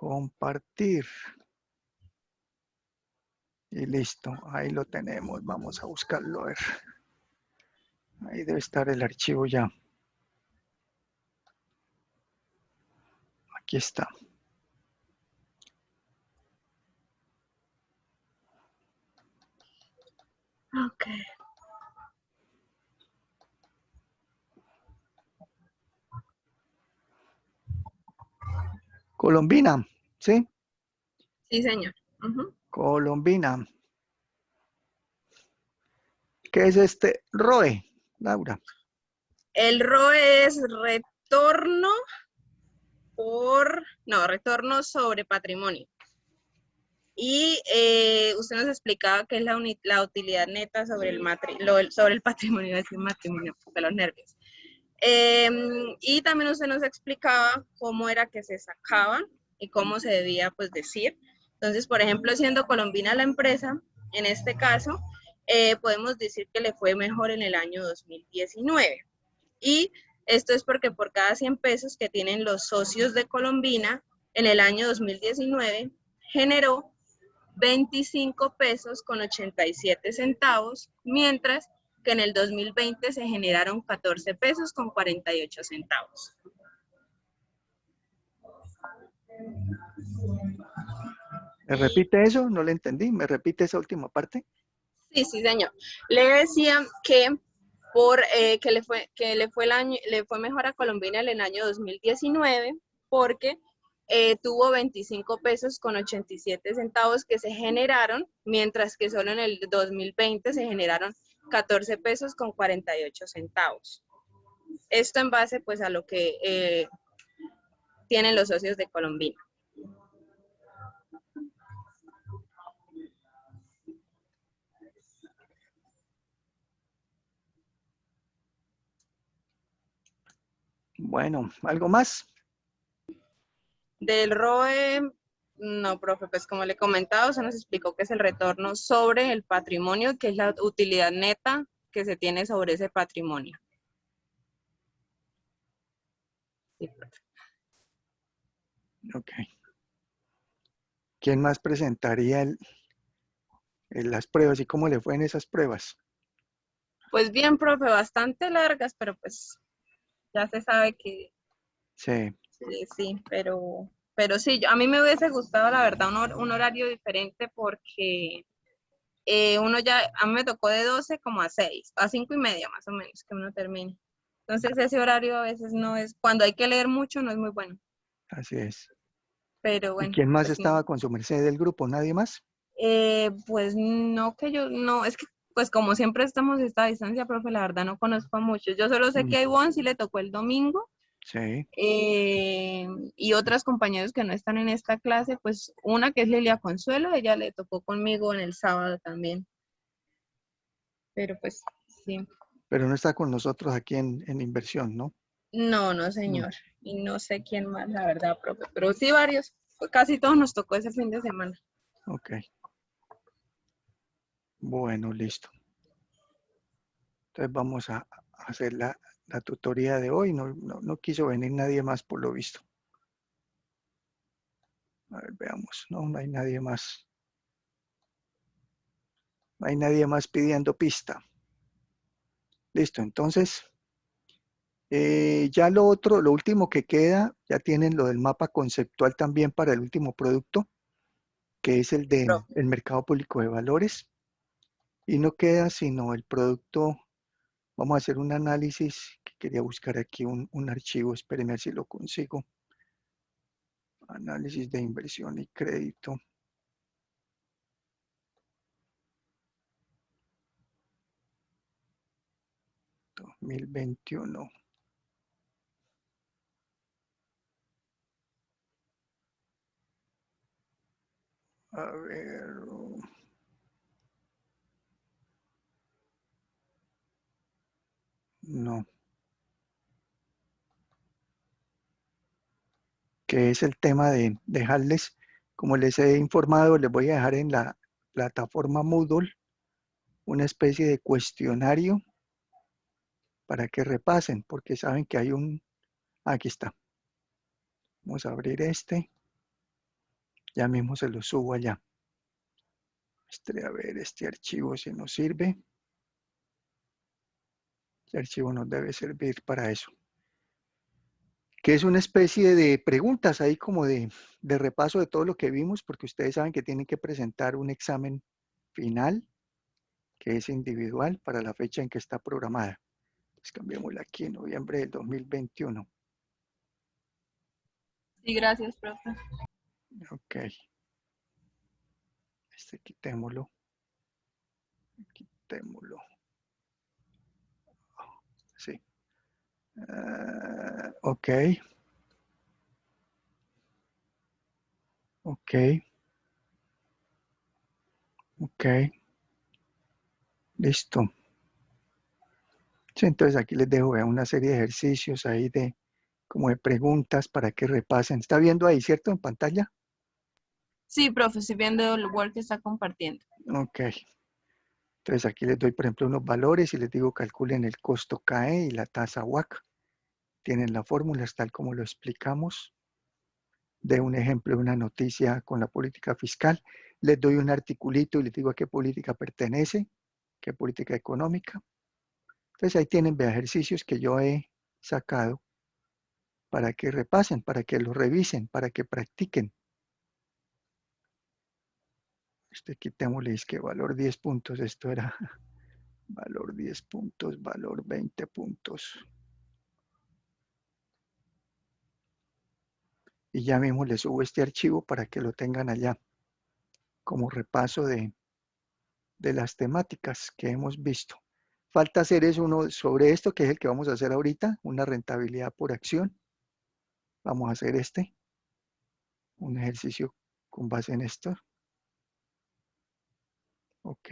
Compartir. Y listo, ahí lo tenemos. Vamos a buscarlo. A ver. Ahí debe estar el archivo ya. Aquí está. Ok. Colombina, ¿sí? Sí, señor. Ujú. Colombina. ¿Qué es este ROE, Laura? El ROE es retorno retorno sobre patrimonio. Y usted nos explicaba que es la utilidad neta sobre sobre el patrimonio, ese matrimonio, de los nervios. Y también usted nos explicaba cómo era que se sacaban y cómo se debía pues decir. Entonces, por ejemplo, siendo Colombina la empresa, en este caso, podemos decir que le fue mejor en el año 2019. Y esto es porque por cada 100 pesos que tienen los socios de Colombina, en el año 2019 generó 25 pesos con 87 centavos, mientras que en el 2020 se generaron 14 pesos con 48 centavos. ¿Me repite eso? No le entendí. ¿Me repite esa última parte? Sí, sí, señor. Le decía que le fue mejor a Colombina en el año 2019 porque tuvo 25 pesos con 87 centavos que se generaron, mientras que solo en el 2020 se generaron 14 pesos con 48 centavos. Esto en base pues a lo que tienen los socios de Colombina. Bueno, ¿algo más? Del ROE, no, profe, pues como le comentaba, se nos explicó que es el retorno sobre el patrimonio, que es la utilidad neta que se tiene sobre ese patrimonio. Sí, profe. Ok. ¿Quién más presentaría las pruebas y cómo le fue en esas pruebas? Pues bien, profe, bastante largas, pero pues ya se sabe que Sí, sí, pero sí, a mí me hubiese gustado, la verdad, un horario diferente porque a mí me tocó de 12 como a 6, a 5 y media más o menos, que uno termine. Entonces ese horario a veces no es, cuando hay que leer mucho, no es muy bueno. así es. Pero ¿Y bueno, quién más pues no. estaba con su merced del grupo? ¿Nadie más? Pues no no, es que pues como siempre estamos a esta distancia, profe, la verdad no conozco a muchos. Yo solo sé Mm, que a Ivonne sí le tocó el domingo, sí, y otras compañeros que no están en esta clase, pues una que es Lilia Consuelo, ella le tocó conmigo en el sábado también. Pero pues sí. pero no está con nosotros aquí en inversión, ¿no? No, no, Mm, señor. Y no sé quién más, la verdad, profe, pero sí varios. Pues casi todos nos tocó ese fin de semana. ok, bueno, listo. Entonces vamos a hacer la tutoría de hoy. No quiso venir nadie más por lo visto. A ver, veamos. No hay nadie más. No hay nadie más pidiendo pista. Listo, entonces ya lo otro, lo último que queda, ya tienen lo del mapa conceptual también para el último producto, que es el Sí, de profe. el mercado público de valores. Y no queda sino el producto. Vamos a hacer un análisis, que quería buscar aquí un archivo, espérenme a ver si lo consigo. Análisis de inversión y crédito. 2021. A ver. No. Que es el tema de dejarles, como les he informado, les voy a dejar en la plataforma Moodle una especie de cuestionario para que repasen, porque saben que hay aquí está. Vamos a abrir este. Ya mismo se lo subo allá. A ver, este archivo si nos sirve. Este archivo nos debe servir para eso. Que es una especie de preguntas ahí como de repaso de todo lo que vimos, porque ustedes saben que tienen que presentar un examen final, que es individual para la fecha en que está programada. Pues cambiémosla aquí en noviembre del 2021. Sí, gracias, profe. Ok. Quitémoslo. Quitémoslo. Sí. Ok. Ok. Ok. Listo. Sí, entonces aquí les dejo una serie de ejercicios ahí de como de preguntas para que repasen. ¿Está viendo ahí, cierto, en pantalla? Sí, profe, estoy viendo el Word que está compartiendo. Ok. Entonces aquí les doy, por ejemplo, unos valores y les digo calculen el costo CAE y la tasa WACC. Tienen las fórmulas tal como lo explicamos. De un ejemplo de una noticia con la política fiscal. Les doy un articulito y les digo a qué política pertenece, qué política económica. Entonces ahí tienen ejercicios que yo he sacado para que repasen, para que los revisen, para que practiquen. Quitémosle que valor 10 puntos, esto era valor 10 puntos, valor 20 puntos. Y ya mismo les subo este archivo para que lo tengan allá como repaso de las temáticas que hemos visto. Falta hacer es uno sobre esto, que es el que vamos a hacer ahorita, una rentabilidad por acción. Vamos a hacer un ejercicio con base en esto. Ok.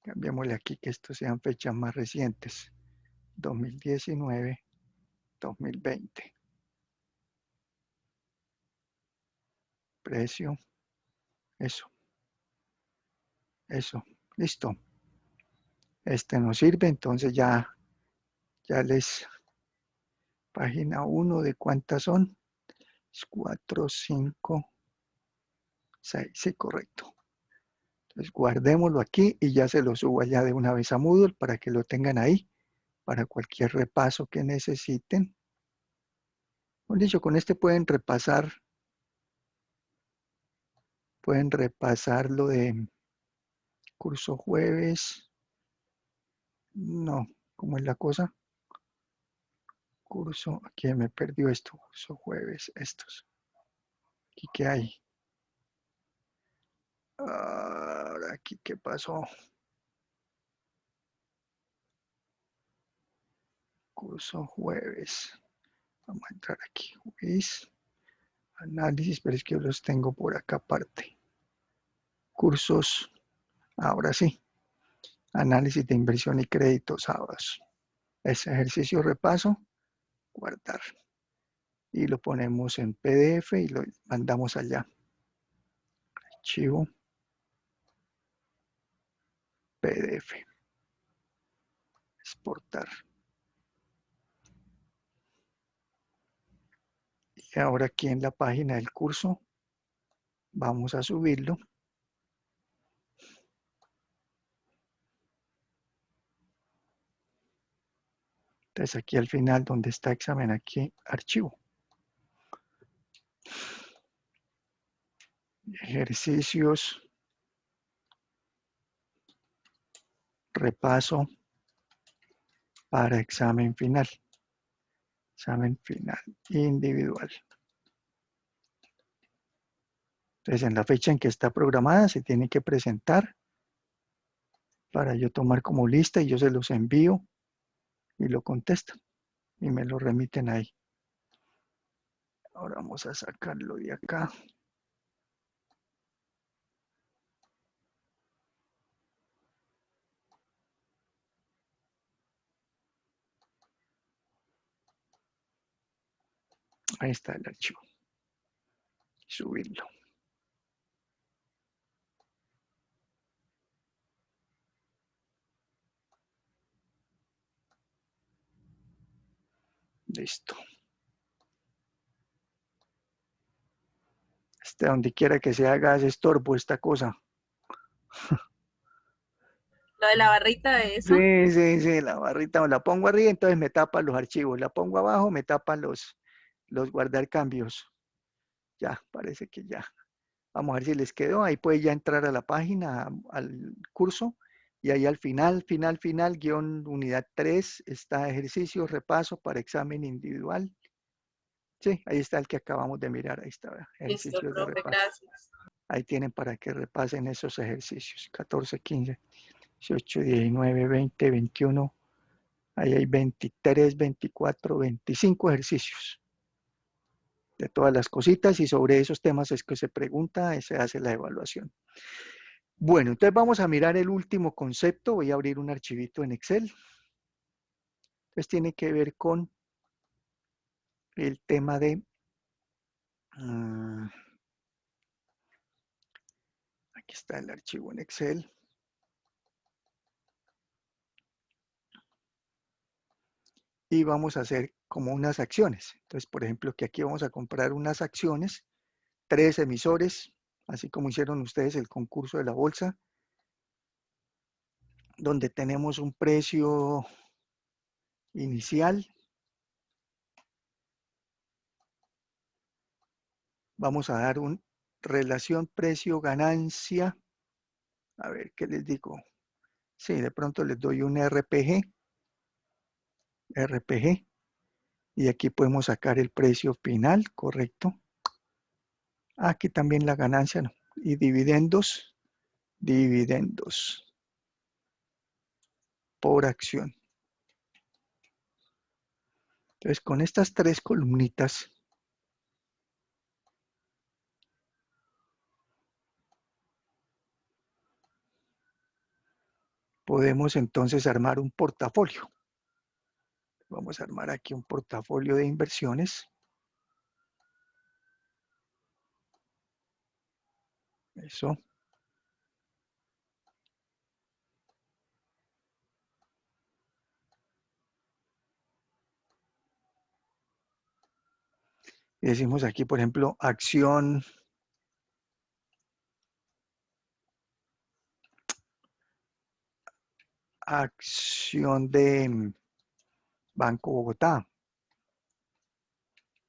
Cambiémosle aquí que estos sean fechas más recientes. 2019, 2020. Precio. Eso. Eso. Listo. Este nos sirve, entonces ya les... Página 1 de cuántas son. 4, 5, 6. Sí, correcto. Entonces guardémoslo aquí y ya se lo subo allá de una vez a Moodle para que lo tengan ahí para cualquier repaso que necesiten. Como dicho, con este pueden repasar lo de curso jueves. No, ¿cómo es la cosa? Curso, aquí me perdió esto, curso jueves, estos. ¿Aquí qué hay? Ahora, ¿aquí qué pasó? Curso jueves. Vamos a entrar aquí. Jueves. Análisis, pero es que los tengo por acá aparte. Cursos. Ahora sí. Análisis de inversión y crédito sábados. Ese ejercicio repaso. Guardar. Y lo ponemos en PDF y lo mandamos allá. Archivo. PDF. Exportar. Y ahora aquí en la página del curso vamos a subirlo. Entonces aquí al final donde está examen, aquí archivo. Ejercicios. Repaso para examen final. Examen final individual. Entonces en la fecha en que está programada se tiene que presentar para yo tomar como lista y yo se los envío y lo contestan y me lo remiten ahí. Ahora vamos a sacarlo de acá. Ahí está el archivo. Subirlo. Listo. Donde quiera que se haga es estorbo esta cosa. Lo de la barrita de eso. Sí, sí, sí, la barrita la pongo arriba, entonces me tapa los archivos. La pongo abajo, me tapa los guardar cambios. Ya, parece que ya. Vamos a ver si les quedó. Ahí puede ya entrar a la página, al curso. Y ahí al final, guión unidad 3, está ejercicio, repaso para examen individual. Sí, ahí está el que acabamos de mirar. Ahí está, Listo, ejercicios de profe, repaso. gracias. Ahí tienen para que repasen esos ejercicios. 14, 15, 18, 19, 20, 21. Ahí hay 23, 24, 25 ejercicios de todas las cositas y sobre esos temas es que se pregunta y se hace la evaluación. Bueno, entonces vamos a mirar el último concepto. Voy a abrir un archivito en Excel. Entonces tiene que ver con el tema de... aquí está el archivo en Excel. Y vamos a hacer como unas acciones. Entonces, por ejemplo, que aquí vamos a comprar unas acciones, 3 emisores, así como hicieron ustedes el concurso de la bolsa, donde tenemos un precio inicial. Vamos a dar un relación precio-ganancia. A ver, ¿qué les digo? Sí, de pronto les doy un RPG. Y aquí podemos sacar el precio final, correcto. Aquí también la ganancia, ¿no? Y dividendos por acción. Entonces, con estas 3 columnitas, podemos entonces armar un portafolio. Vamos a armar aquí un portafolio de inversiones. Eso. Y decimos aquí, por ejemplo, acción de Banco Bogotá.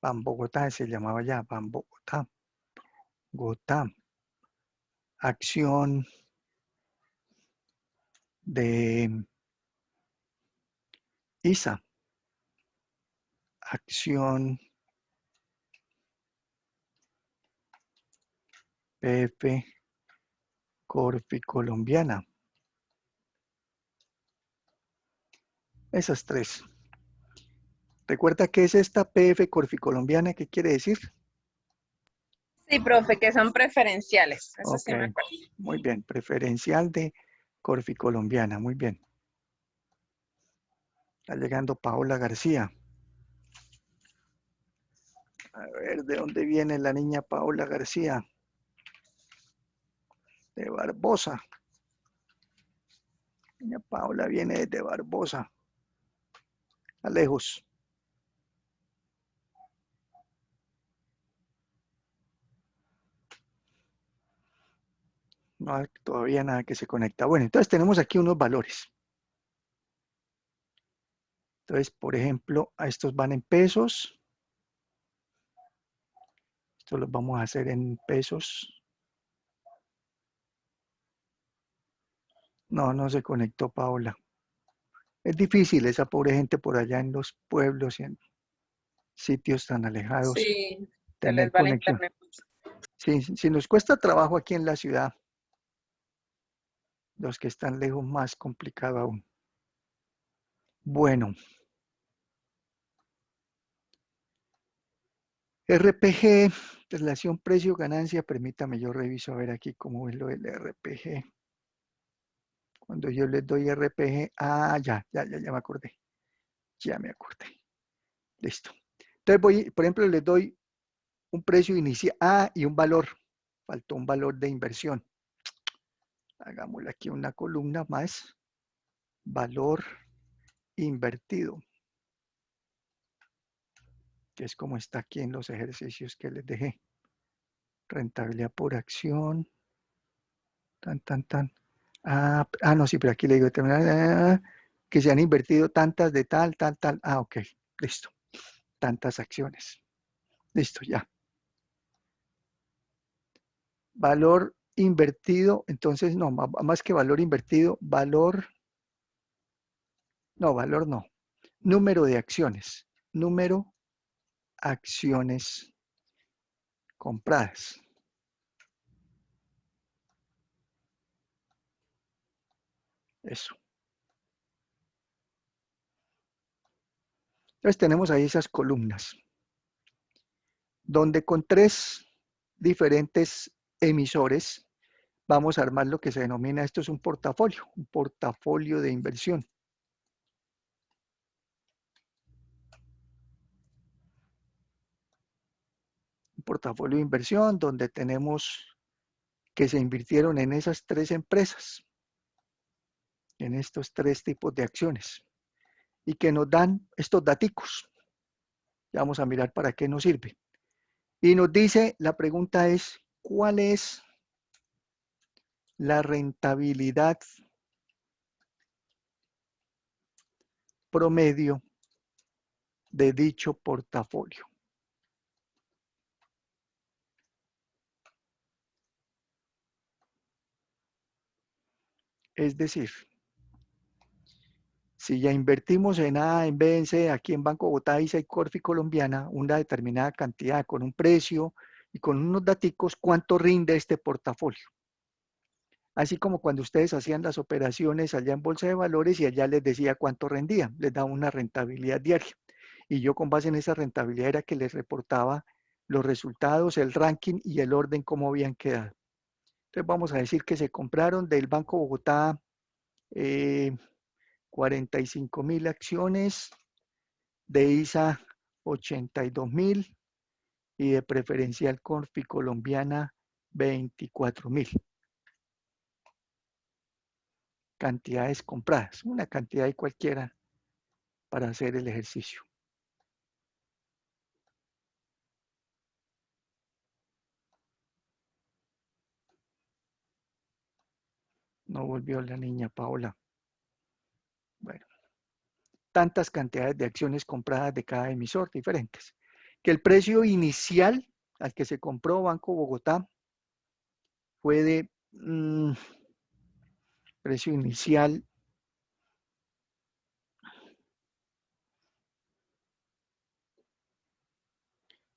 Ban Bogotá se llamaba ya, Ban Bogotá. Acción de ISA. Acción PF Corfi Colombiana. Esas 3. ¿Recuerda qué es esta PF Corfi Colombiana? ¿Qué quiere decir? Sí, profe, que son preferenciales. Eso Ok, sí me acuerdo. muy bien. Preferencial de Corfi Colombiana. Muy bien. Está llegando Paola García. A ver, ¿de dónde viene la niña Paola García? De Barbosa. La niña Paola viene desde Barbosa. A lejos. No hay todavía nada que se conecta. Bueno, entonces tenemos aquí unos valores. Entonces, por ejemplo, a estos van en pesos. Estos los vamos a hacer en pesos. No, no se conectó Paola. Es difícil esa pobre gente por allá en los pueblos y en sitios tan alejados Sí, se les tener va la conexión. internet. Sí, si nos cuesta trabajo aquí en la ciudad, los que están lejos más complicado aún. Bueno, RPG, relación precio-ganancia, permítame, yo reviso a ver aquí cómo es lo del RPG. Cuando yo les doy RPG, ya me acordé. Ya me acordé. Listo. Entonces voy, por ejemplo, les doy un precio inicial, y un valor. Faltó un valor de inversión. Hagámosle aquí una columna más. Valor invertido. Que es como está aquí en los ejercicios que les dejé. Rentabilidad por acción. Tan. No, sí, pero aquí le digo, que se han invertido tantas de tal. Ok, listo. Tantas acciones. Listo, ya. Valor invertido, entonces no, más que valor invertido, valor no. Número de acciones. Número acciones compradas. Eso. Entonces tenemos ahí esas columnas, donde con 3 diferentes emisores vamos a armar lo que se denomina, esto es un portafolio de inversión. Un portafolio de inversión donde tenemos que se invirtieron en esas 3 empresas, en estos 3 tipos de acciones, y que nos dan estos daticos. Ya vamos a mirar para qué nos sirve. Y nos dice, la pregunta es, ¿cuál es la rentabilidad promedio de dicho portafolio? Es decir, si ya invertimos en A, en B, en C, aquí en Banco Bogotá, ISA y Corfi Colombiana, una determinada cantidad con un precio y con unos daticos, ¿cuánto rinde este portafolio? Así como cuando ustedes hacían las operaciones allá en Bolsa de Valores y allá les decía cuánto rendía, les daba una rentabilidad diaria. Y yo con base en esa rentabilidad era que les reportaba los resultados, el ranking y el orden cómo habían quedado. Entonces vamos a decir que se compraron del Banco Bogotá 45.000 acciones, de ISA 82.000 y de Preferencial Corfi Colombiana 24.000. Cantidades compradas, una cantidad de cualquiera para hacer el ejercicio. No volvió la niña Paola. Bueno, tantas cantidades de acciones compradas de cada emisor diferentes. Que el precio inicial al que se compró Banco Bogotá fue de precio inicial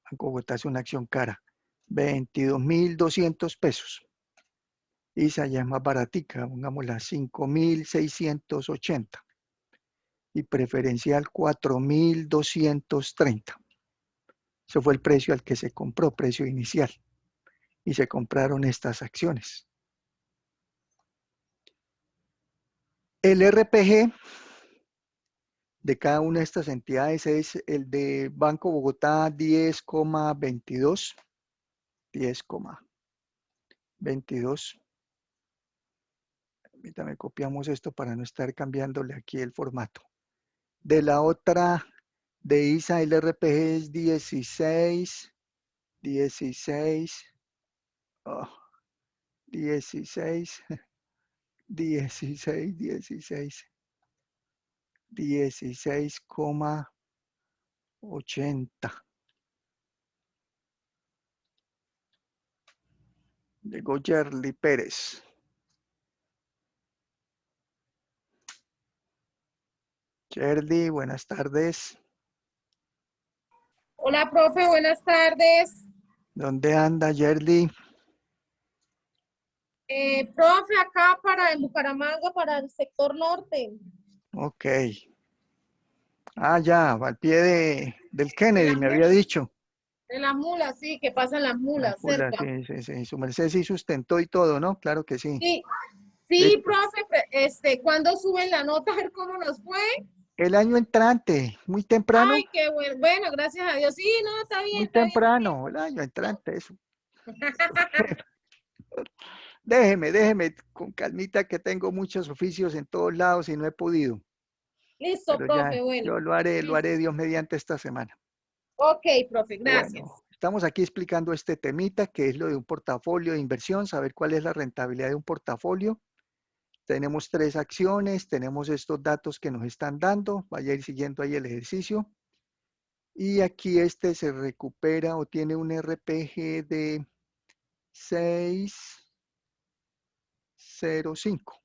Banco Bogotá es una acción cara, 22.200 pesos. ISA ya es más baratica, pongámosla 5.680. Y Preferencial 4.230. Ese fue el precio al que se compró, precio inicial. Y se compraron estas acciones. El RPG de cada una de estas entidades es el de Banco Bogotá 10,22. 10,22. Permítame, copiamos esto para no estar cambiándole aquí el formato. De la otra, de ISA, el RPG es 16, 16, 16, 16,80. Llegó Yerly Pérez. Yerly, buenas tardes. Hola, profe, buenas tardes. ¿Dónde anda Yerly? Profe, acá en Bucaramanga, para el sector norte. Ok. Ya, al pie del Kennedy, me había dicho. De las mulas, sí, que pasan las Las mulas mulas, cerca. sí. Su merced sí sustentó y todo, ¿no? Claro que sí. Sí, sí, Listo. profe, ¿cuándo suben la nota? A ver cómo nos fue. El año entrante, muy temprano. Ay, qué bueno. Bueno, gracias a Dios. Sí, no, está bien, Muy está bien. temprano, el año entrante, eso. Déjeme con calmita que tengo muchos oficios en todos lados y no he podido. Listo, Pero ya, profe, bueno. yo lo haré Listo. Dios mediante esta semana. Ok, profe, Bueno, gracias. Estamos aquí explicando este temita, que es lo de un portafolio de inversión, saber cuál es la rentabilidad de un portafolio. Tenemos 3 acciones, tenemos estos datos que nos están dando, vaya a ir siguiendo ahí el ejercicio. Y aquí este se recupera o tiene un RPG de 6,05.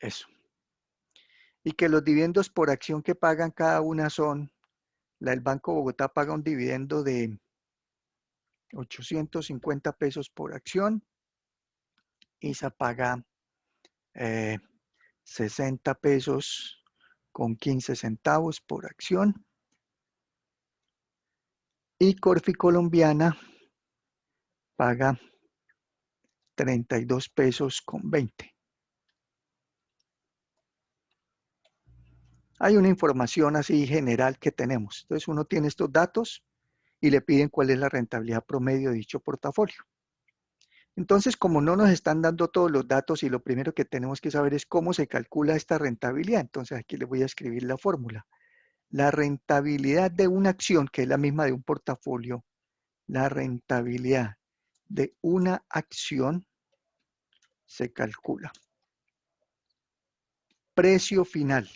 Eso. Y que los dividendos por acción que pagan cada una son, la del Banco Bogotá paga un dividendo de 850 pesos por acción. ISA paga 60 pesos con 15 centavos por acción. Y Corfi Colombiana paga 32 pesos con 20. Hay una información así general que tenemos. Entonces uno tiene estos datos y le piden cuál es la rentabilidad promedio de dicho portafolio. Entonces, como no nos están dando todos los datos y lo primero que tenemos que saber es cómo se calcula esta rentabilidad, entonces aquí les voy a escribir la fórmula. La rentabilidad de una acción, que es la misma de un portafolio, la rentabilidad de una acción se calcula. Precio final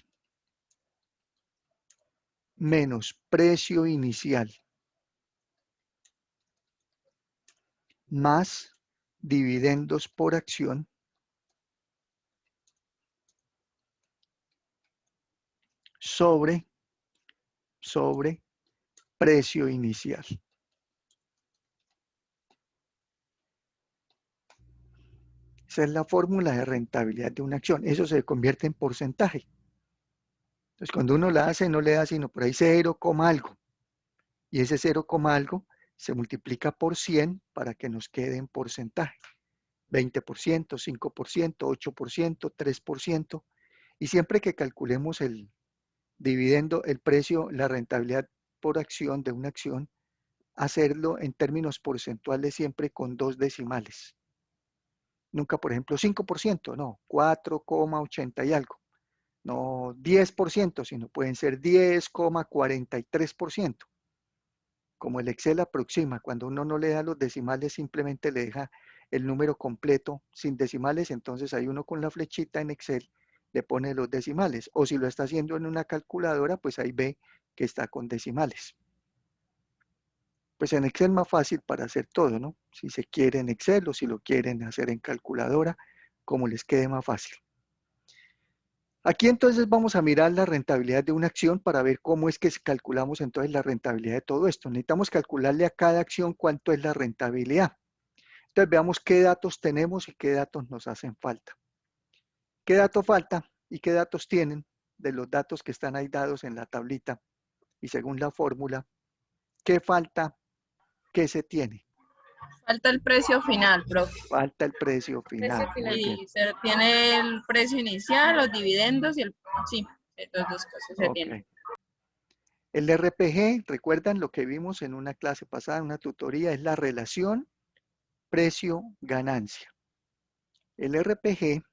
menos precio inicial más dividendos por acción sobre precio inicial. Esa es la fórmula de rentabilidad de una acción. Eso se convierte en porcentaje. Entonces, cuando uno la hace, no le da sino por ahí 0, algo. Y ese 0, algo se multiplica por 100 para que nos quede en porcentaje. 20%, 5%, 8%, 3%. Y siempre que calculemos el dividendo, el precio, la rentabilidad por acción de una acción, hacerlo en términos porcentuales siempre con 2 decimales. Nunca, por ejemplo, 5%, no, 4,80 y algo. No 10%, sino pueden ser 10,43%. Como el Excel aproxima, cuando uno no le da los decimales, simplemente le deja el número completo sin decimales, entonces hay uno con la flechita en Excel le pone los decimales. O si lo está haciendo en una calculadora, pues ahí ve que está con decimales. Pues en Excel más fácil para hacer todo, ¿no? Si se quiere en Excel o si lo quieren hacer en calculadora, como les quede más fácil. Aquí entonces vamos a mirar la rentabilidad de una acción para ver cómo es que calculamos entonces la rentabilidad de todo esto. Necesitamos calcularle a cada acción cuánto es la rentabilidad. Entonces veamos qué datos tenemos y qué datos nos hacen falta. ¿Qué dato falta y qué datos tienen de los datos que están ahí dados en la tablita? Y según la fórmula, ¿qué falta? ¿Qué se tiene? Falta el precio final, profe. Falta el precio final. Precio Muy bien. Y se tiene el precio inicial, los dividendos y el... Sí, estas dos cosas se Ok. tienen. El RPG, recuerdan lo que vimos en una clase pasada, en una tutoría, es la relación precio-ganancia. El RPG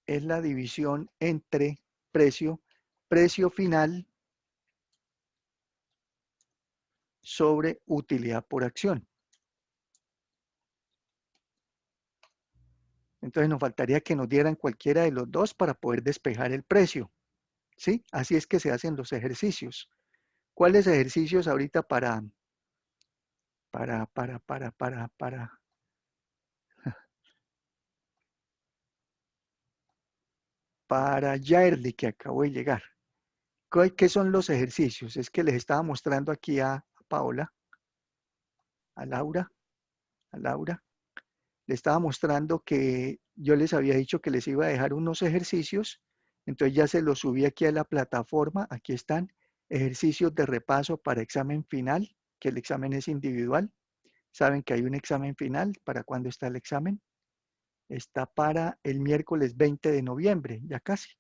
es la división entre precio final sobre utilidad por acción. Entonces nos faltaría que nos dieran cualquiera de los dos para poder despejar el precio. ¿Sí? Así es que se hacen los ejercicios. ¿Cuáles ejercicios ahorita para Yairli, que acabo de llegar? ¿Qué son los ejercicios? Es que les estaba mostrando aquí a Paola, a Laura, le estaba mostrando que yo les había dicho que les iba a dejar unos ejercicios, entonces ya se los subí aquí a la plataforma, aquí están, ejercicios de repaso para examen final, que el examen es individual. Saben que hay un examen final. ¿Para cuándo está el examen? Está para el miércoles 20 de noviembre, ya casi.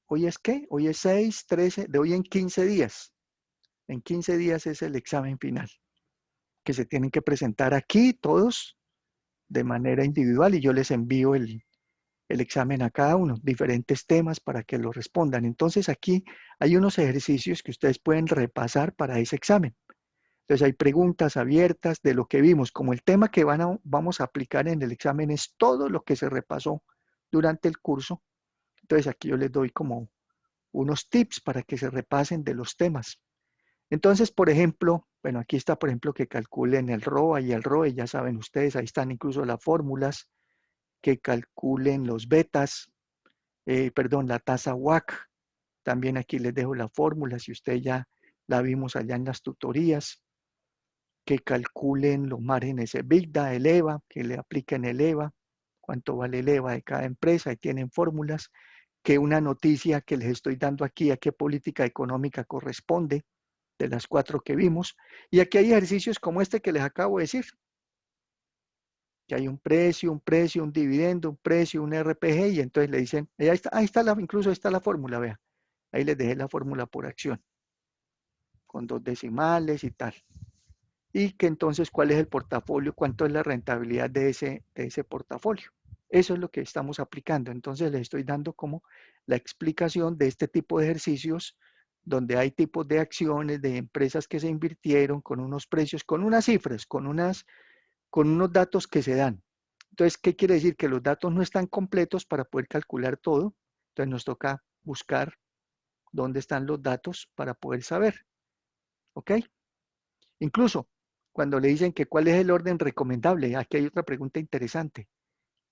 ¿Hoy es qué? Hoy es 6, 13, de hoy en 15 días. En 15 días es el examen final, que se tienen que presentar aquí todos de manera individual y yo les envío el examen a cada uno, diferentes temas para que lo respondan. Entonces aquí hay unos ejercicios que ustedes pueden repasar para ese examen. Entonces hay preguntas abiertas de lo que vimos, como el tema que vamos a aplicar en el examen es todo lo que se repasó durante el curso. Entonces aquí yo les doy como unos tips para que se repasen de los temas. Entonces, por ejemplo, bueno, aquí está, por ejemplo, que calculen el ROA y el ROE, ya saben ustedes, ahí están incluso las fórmulas, que calculen los betas, perdón, la tasa WACC. También aquí les dejo la fórmula, si usted ya la vimos allá en las tutorías, que calculen los márgenes EBITDA, el EVA, que le apliquen el EVA, cuánto vale el EVA de cada empresa, ahí tienen fórmulas, que una noticia que les estoy dando aquí, a qué política económica corresponde, de las 4 que vimos, y aquí hay ejercicios como este que les acabo de decir, que hay un precio, un dividendo, un precio, un RPG, y entonces le dicen, ahí está incluso ahí está la fórmula, vea, ahí les dejé la fórmula por acción, con 2 decimales y tal. Y que entonces, ¿cuál es el portafolio? ¿Cuánto es la rentabilidad de ese portafolio? Eso es lo que estamos aplicando. Entonces, les estoy dando como la explicación de este tipo de ejercicios donde hay tipos de acciones de empresas que se invirtieron con unos precios, con unas cifras, con unos datos que se dan. Entonces, ¿qué quiere decir? Que los datos no están completos para poder calcular todo. Entonces, nos toca buscar dónde están los datos para poder saber. ¿Ok? Incluso, cuando le dicen que cuál es el orden recomendable, aquí hay otra pregunta interesante.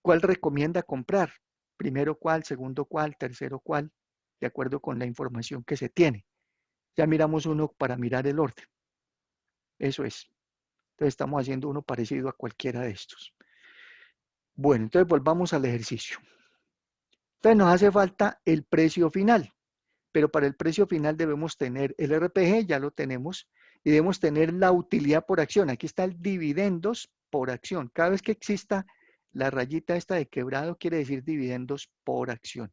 ¿Cuál recomienda comprar? Primero cuál, segundo cuál, tercero cuál, de acuerdo con la información que se tiene. Ya miramos uno para mirar el orden. Eso es. Entonces estamos haciendo uno parecido a cualquiera de estos. Bueno, entonces volvamos al ejercicio. Entonces nos hace falta el precio final, pero para el precio final debemos tener el RPG, ya lo tenemos, y debemos tener la utilidad por acción. Aquí está el dividendos por acción. Cada vez que exista la rayita esta de quebrado, quiere decir dividendos por acción.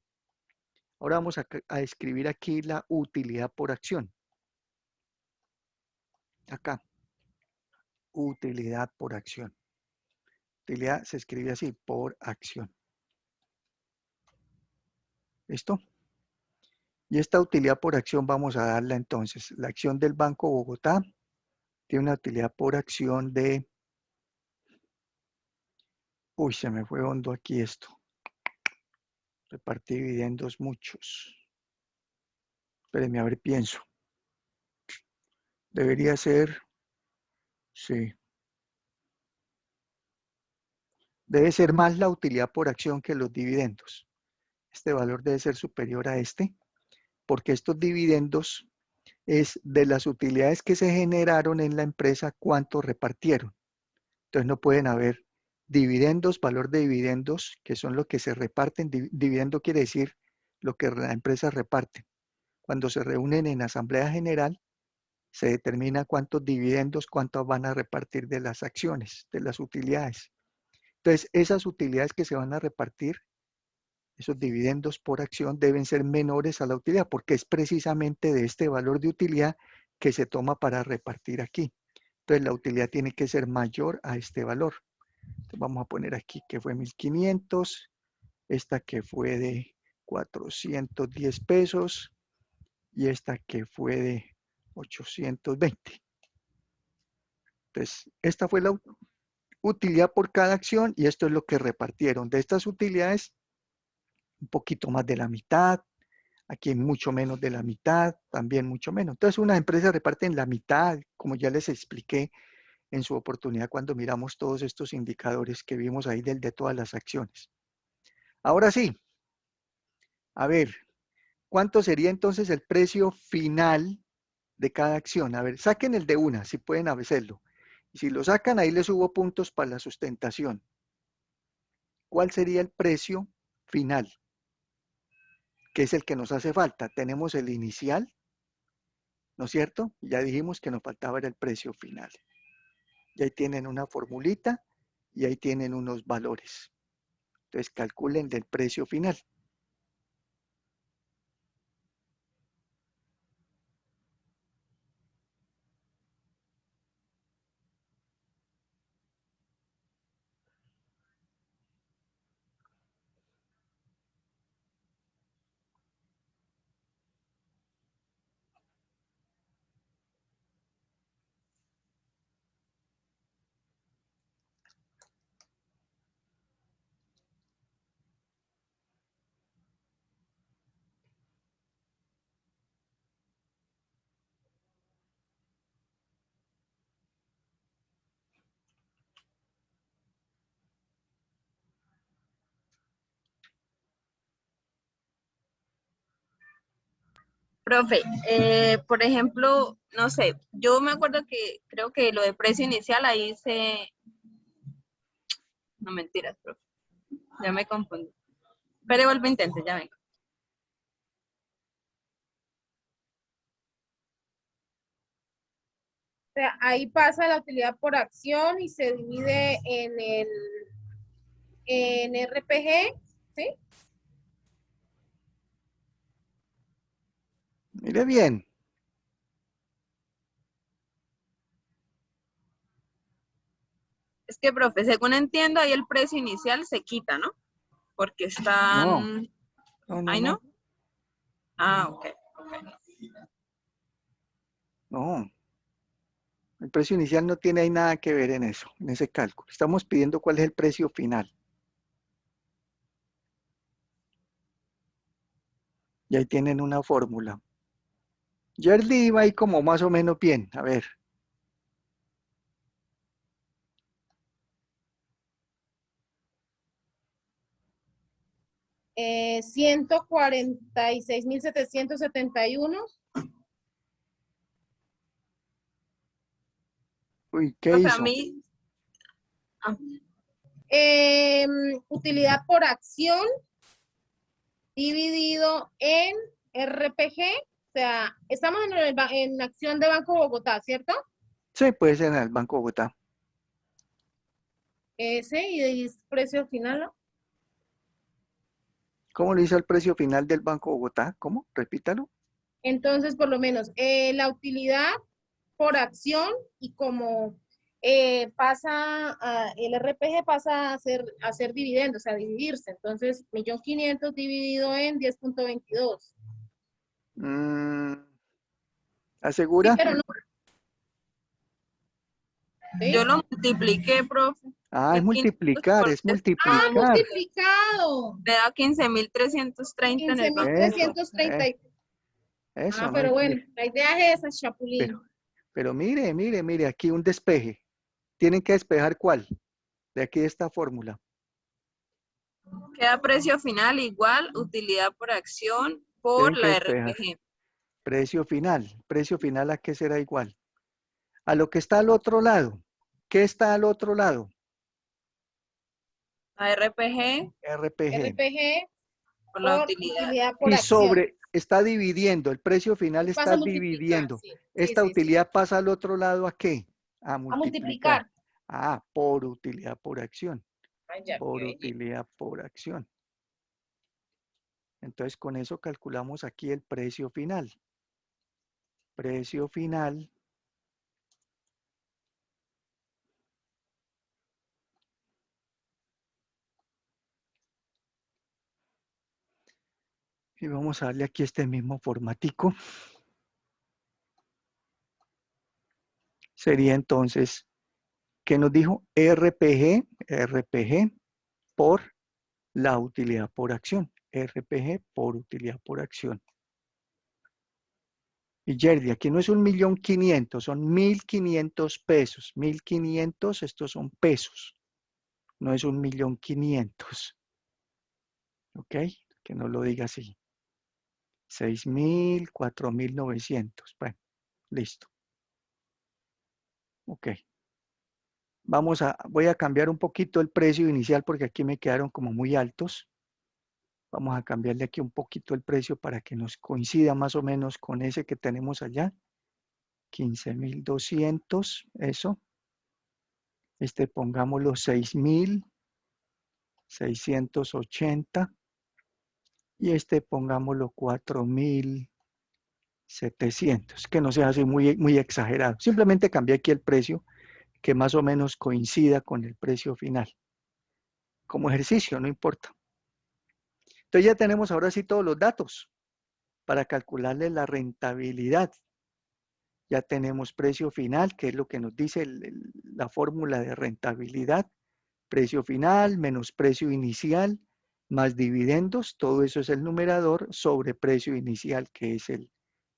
Ahora vamos a escribir aquí la utilidad por acción. Acá, utilidad por acción. Utilidad se escribe así, por acción. ¿Listo? Y esta utilidad por acción vamos a darla entonces. La acción del Banco Bogotá tiene una utilidad por acción de... Uy, se me fue hondo aquí esto. Repartí dividendos muchos. Espérenme, a ver, pienso. Debería ser... Sí. Debe ser más la utilidad por acción que los dividendos. Este valor debe ser superior a este, porque estos dividendos es de las utilidades que se generaron en la empresa, cuánto repartieron. Entonces no pueden haber dividendos, valor de dividendos, que son lo que se reparten. Dividendo quiere decir lo que la empresa reparte. Cuando se reúnen en asamblea general, se determina cuántos dividendos, cuántos van a repartir de las acciones, de las utilidades. Entonces, esas utilidades que se van a repartir, esos dividendos por acción, deben ser menores a la utilidad, porque es precisamente de este valor de utilidad que se toma para repartir aquí. Entonces, la utilidad tiene que ser mayor a este valor. Entonces, vamos a poner aquí que fue 1.500, esta que fue de 410 pesos y esta que fue de 820. Entonces, esta fue la utilidad por cada acción y esto es lo que repartieron. De estas utilidades, un poquito más de la mitad, aquí mucho menos de la mitad, también mucho menos. Entonces, unas empresas reparten la mitad, como ya les expliqué en su oportunidad cuando miramos todos estos indicadores que vimos ahí de todas las acciones. Ahora sí, a ver, ¿cuánto sería entonces el precio final de cada acción? A ver, saquen el de una, si pueden hacerlo. Y si lo sacan, ahí les subo puntos para la sustentación. ¿Cuál sería el precio final? Que es el que nos hace falta. Tenemos el inicial, ¿no es cierto? Ya dijimos que nos faltaba el precio final. Y ahí tienen una formulita y ahí tienen unos valores. Entonces calculen del precio final. Profe, por ejemplo, no sé, yo me acuerdo que creo que lo de precio inicial ahí se... No mentiras, profe, ya me confundí. Pero vuelvo a intentar, ya vengo. O sea, ahí pasa la utilidad por acción y se divide en RPG, ¿sí? Mire bien. Es que, profe, según entiendo, ahí el precio inicial se quita, ¿no? Porque No, están... no, no, ¿Ahí no? no. Ah, ok, ok. No. El precio inicial no tiene ahí nada que ver en eso, en ese cálculo. Estamos pidiendo cuál es el precio final. Y ahí tienen una fórmula. Yerdy iba ahí como más o menos bien. A ver. Eh, 146.771. Uy, ¿qué Profe, a hizo? mí... ah, Utilidad por acción dividido en RPG. O sea, estamos en acción de Banco Bogotá, ¿cierto? Sí, puede ser en el Banco Bogotá. Ese y el precio final, ¿no? ¿Cómo lo hizo el precio final del Banco Bogotá? ¿Cómo? Repítalo. Entonces, por lo menos, la utilidad por acción y como el RPG pasa a ser dividendo, o sea, dividirse. Entonces, 1.500.000 dividido en 10.22. Mm, Sí, ¿asegura? pero no, yo ¿sí? lo multipliqué, profe. Ah, es El 15 multiplicar, por es 10 ¡Ah, multiplicar. multiplicado! me da 15.330 en el Banco Bogotá. 15.330. Ah, Eso, no pero hay, bueno, la idea es esa, pero, Chapulín. pero mire, mire, mire, aquí un despeje. Tienen que despejar cuál, de aquí de esta fórmula. Queda precio final igual, utilidad por acción Tienen por que la despejar. RPG. Precio final a qué será igual. A lo que está al otro lado. ¿Qué está al otro lado? La RPG RPG. RPG por la por utilidad. utilidad por Y acción. sobre, está dividiendo, el precio final Y pasa está a multiplicar, dividiendo. sí. Sí, Esta sí, sí. utilidad pasa al otro lado ¿a qué? A A multiplicar. multiplicar. Ah, por utilidad por acción. Ay, ya, Por qué utilidad por acción. Entonces con eso calculamos aquí el precio final. Precio final. Y vamos a darle aquí este mismo formatico. Sería entonces, ¿qué nos dijo? RPG por la utilidad por acción. RPG por utilidad por acción. Y Yerdy, aquí no es 1.500.000, son 1.500 pesos. 1.500, estos son pesos. No es 1.500.000. ¿Ok? Que no lo diga así. 6.000, 4.900. Bueno, listo. Ok. Voy a cambiar un poquito el precio inicial porque aquí me quedaron como muy altos. Vamos a cambiarle aquí un poquito el precio para que nos coincida más o menos con ese que tenemos allá. 15.200, eso. Pongámoslo 6.680 y pongámoslo 4.700, que no sea así muy, muy exagerado. Simplemente cambié aquí el precio que más o menos coincida con el precio final. Como ejercicio, no importa. Entonces ya tenemos ahora sí todos los datos para calcularle la rentabilidad. Ya tenemos precio final, que es lo que nos dice la fórmula de rentabilidad. Precio final menos precio inicial más dividendos, todo eso es el numerador sobre precio inicial, que es el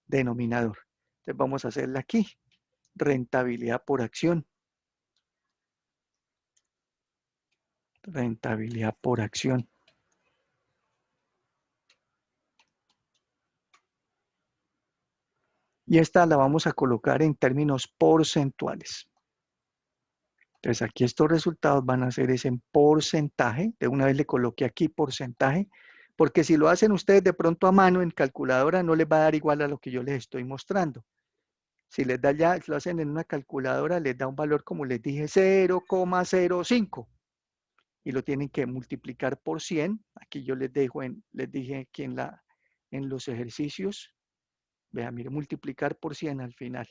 denominador. Entonces vamos a hacerla aquí. Rentabilidad por acción. Rentabilidad por acción. Y esta la vamos a colocar en términos porcentuales. Entonces aquí estos resultados van a ser ese en porcentaje. De una vez le coloqué aquí porcentaje, porque si lo hacen ustedes de pronto a mano en calculadora no les va a dar igual a lo que yo les estoy mostrando. Si les da ya, si lo hacen en una calculadora, les da un valor, como les dije, 0,05. Y lo tienen que multiplicar por 100. Aquí yo les dije aquí en los ejercicios. Vean, mire, multiplicar por 100 al final.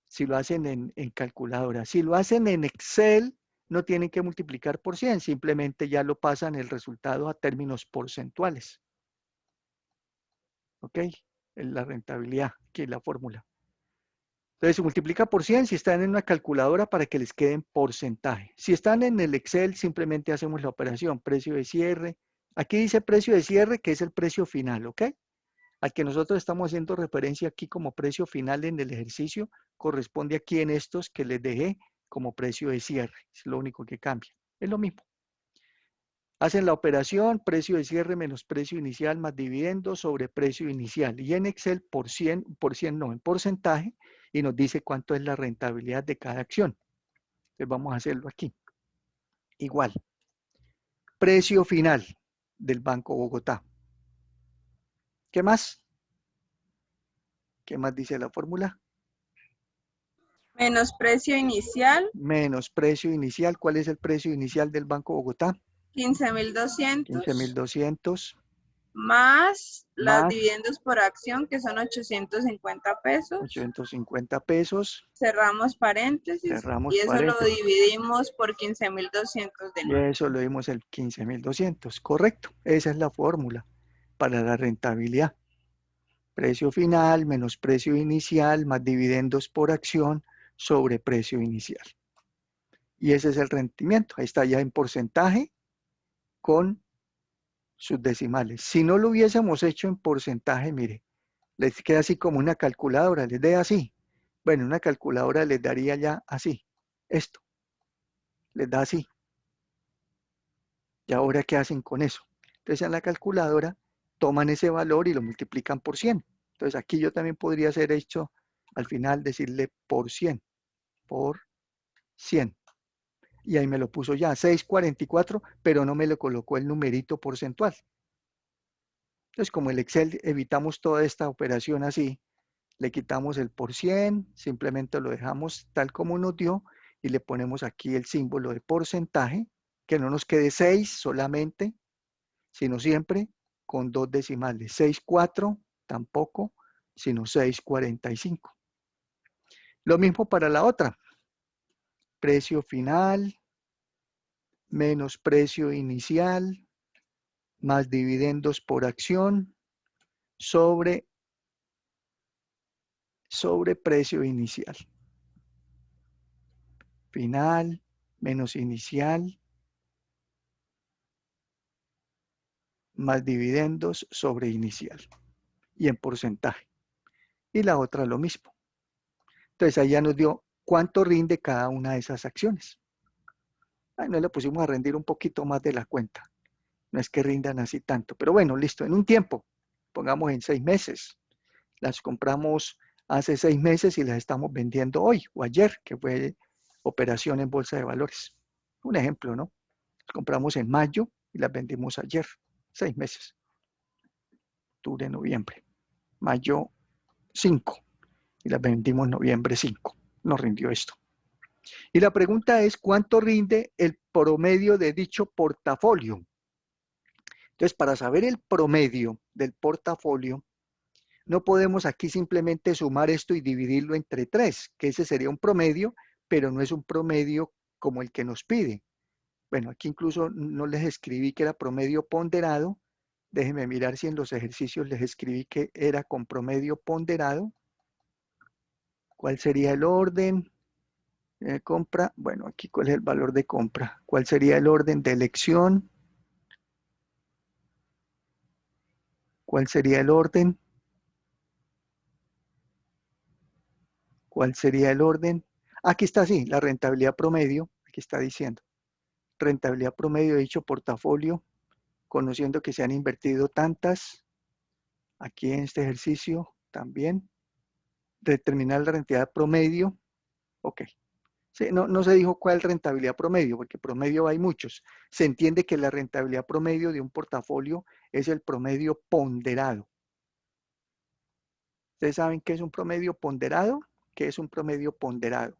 Si lo hacen en calculadora. Si lo hacen en Excel, no tienen que multiplicar por 100, simplemente ya lo pasan el resultado a términos porcentuales. ¿Ok? La rentabilidad, aquí la fórmula. Entonces se multiplica por 100 si están en una calculadora para que les queden porcentaje. Si están en el Excel, simplemente hacemos la operación, precio de cierre. Aquí dice precio de cierre, que es el precio final, ¿ok? Al que nosotros estamos haciendo referencia aquí como precio final en el ejercicio, corresponde aquí en estos que les dejé como precio de cierre. Es lo único que cambia. Es lo mismo. Hacen la operación, precio de cierre menos precio inicial más dividendo sobre precio inicial. Y en Excel por 100 no, en porcentaje, y nos dice cuánto es la rentabilidad de cada acción. Entonces vamos a hacerlo aquí. Igual. Precio final del Banco Bogotá. ¿Qué más? ¿Qué más dice la fórmula? Menos precio inicial. Menos precio inicial. ¿Cuál es el precio inicial del Banco Bogotá? 15.200. 15.200. Más los Más dividendos por acción, que son 850 pesos. 850 pesos. Cerramos paréntesis. Cerramos Y eso lo paréntesis. dividimos por 15.200 de Y nuevo. eso lo dimos el 15.200. Correcto. Esa es la fórmula para la rentabilidad. Precio final menos precio inicial más dividendos por acción sobre precio inicial. Y ese es el rendimiento. Ahí está ya en porcentaje con sus decimales. Si no lo hubiésemos hecho en porcentaje, mire, les queda así como una calculadora, les da así. Bueno, una calculadora les daría ya así, esto, les da así. ¿Y ahora qué hacen con eso? Entonces en la calculadora toman ese valor y lo multiplican por 100. Entonces aquí yo también podría hacer hecho al final decirle por 100, por 100. Y ahí me lo puso ya, 644, pero no me lo colocó el numerito porcentual. Entonces como el Excel evitamos toda esta operación así, le quitamos el por 100, simplemente lo dejamos tal como nos dio y le ponemos aquí el símbolo de porcentaje, que no nos quede 6 solamente, sino siempre con dos decimales. 6,4 tampoco, sino 6,45. Lo mismo para la otra. Precio final menos precio inicial más dividendos por acción sobre precio inicial. Final menos inicial más dividendos sobre inicial y en porcentaje. Y la otra lo mismo. Entonces ahí ya nos dio cuánto rinde cada una de esas acciones. Ahí nos le pusimos a rendir un poquito más de la cuenta. No es que rindan así tanto, pero bueno, listo, en un tiempo, pongamos en 6 meses. Las compramos hace 6 meses y las estamos vendiendo hoy o ayer, que fue operación en bolsa de valores. Un ejemplo, ¿no? Las compramos en mayo y las vendimos ayer, 6 meses. Octubre, noviembre. Mayo 5 y las vendimos noviembre 5. Nos rindió esto. Y la pregunta es, ¿cuánto rinde el promedio de dicho portafolio? Entonces, para saber el promedio del portafolio, no podemos aquí simplemente sumar esto y dividirlo entre 3, que ese sería un promedio, pero no es un promedio como el que nos pide. Bueno, aquí incluso no les escribí que era promedio ponderado. Déjenme mirar si en los ejercicios les escribí que era con promedio ponderado. ¿Cuál sería el orden? Compra, bueno, aquí cuál es el valor de compra. ¿Cuál sería el orden de elección? ¿Cuál sería el orden? ¿Cuál sería el orden? Aquí está, sí, la rentabilidad promedio. Aquí está diciendo. Rentabilidad promedio de dicho portafolio, conociendo que se han invertido tantas. Aquí en este ejercicio también. determinar la rentabilidad promedio. Ok. Sí, no se dijo cuál es rentabilidad promedio, porque promedio hay muchos. Se entiende que la rentabilidad promedio de un portafolio es el promedio ponderado. ¿Ustedes saben qué es un promedio ponderado? ¿Qué es un promedio ponderado?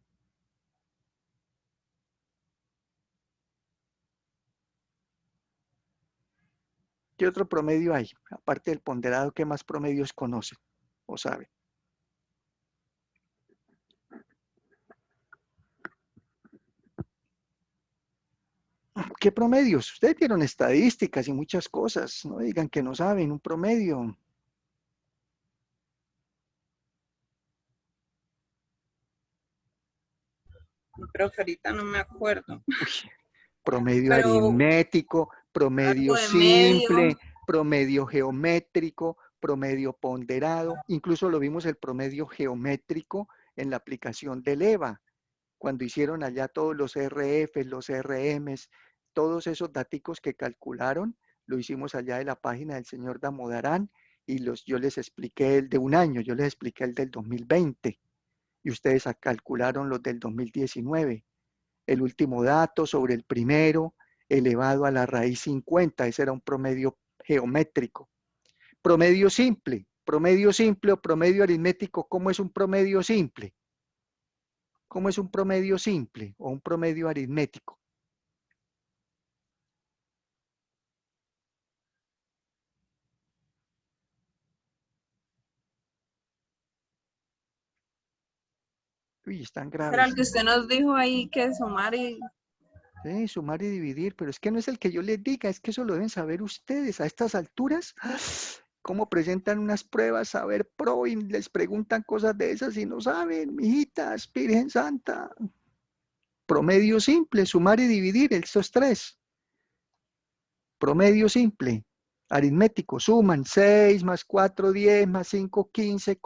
¿Qué otro promedio hay? Aparte del ponderado, ¿qué más promedios conocen o saben? ¿Qué promedios? Ustedes vieron estadísticas y muchas cosas. No digan que no saben un promedio. Creo que ahorita no me acuerdo. Uy, promedio Pero aritmético, promedio algo de medio. simple, promedio geométrico, promedio ponderado. Incluso lo vimos el promedio geométrico en la aplicación del EVA, cuando hicieron allá todos los RFs, los RMs, todos esos daticos que calcularon, lo hicimos allá de la página del señor Damodarán y yo les expliqué el de un año, yo les expliqué el del 2020 y ustedes calcularon los del 2019. El último dato sobre el primero elevado a la raíz 50, ese era un promedio geométrico. Promedio simple o promedio aritmético, ¿cómo es un promedio simple? ¿Cómo es un promedio simple o un promedio aritmético? Uy, están Será el graves. que usted nos dijo ahí que sumar y Sí, sumar y dividir, pero es que no es el que yo les diga, es que eso lo deben saber ustedes a estas alturas. ¿Cómo presentan unas pruebas? A ver, pro, y les preguntan cosas de esas y no saben, mijitas, Virgen Santa. Promedio simple, sumar y dividir, estos tres. Promedio simple, aritmético, suman 6 más 4, 10 más 5, 15,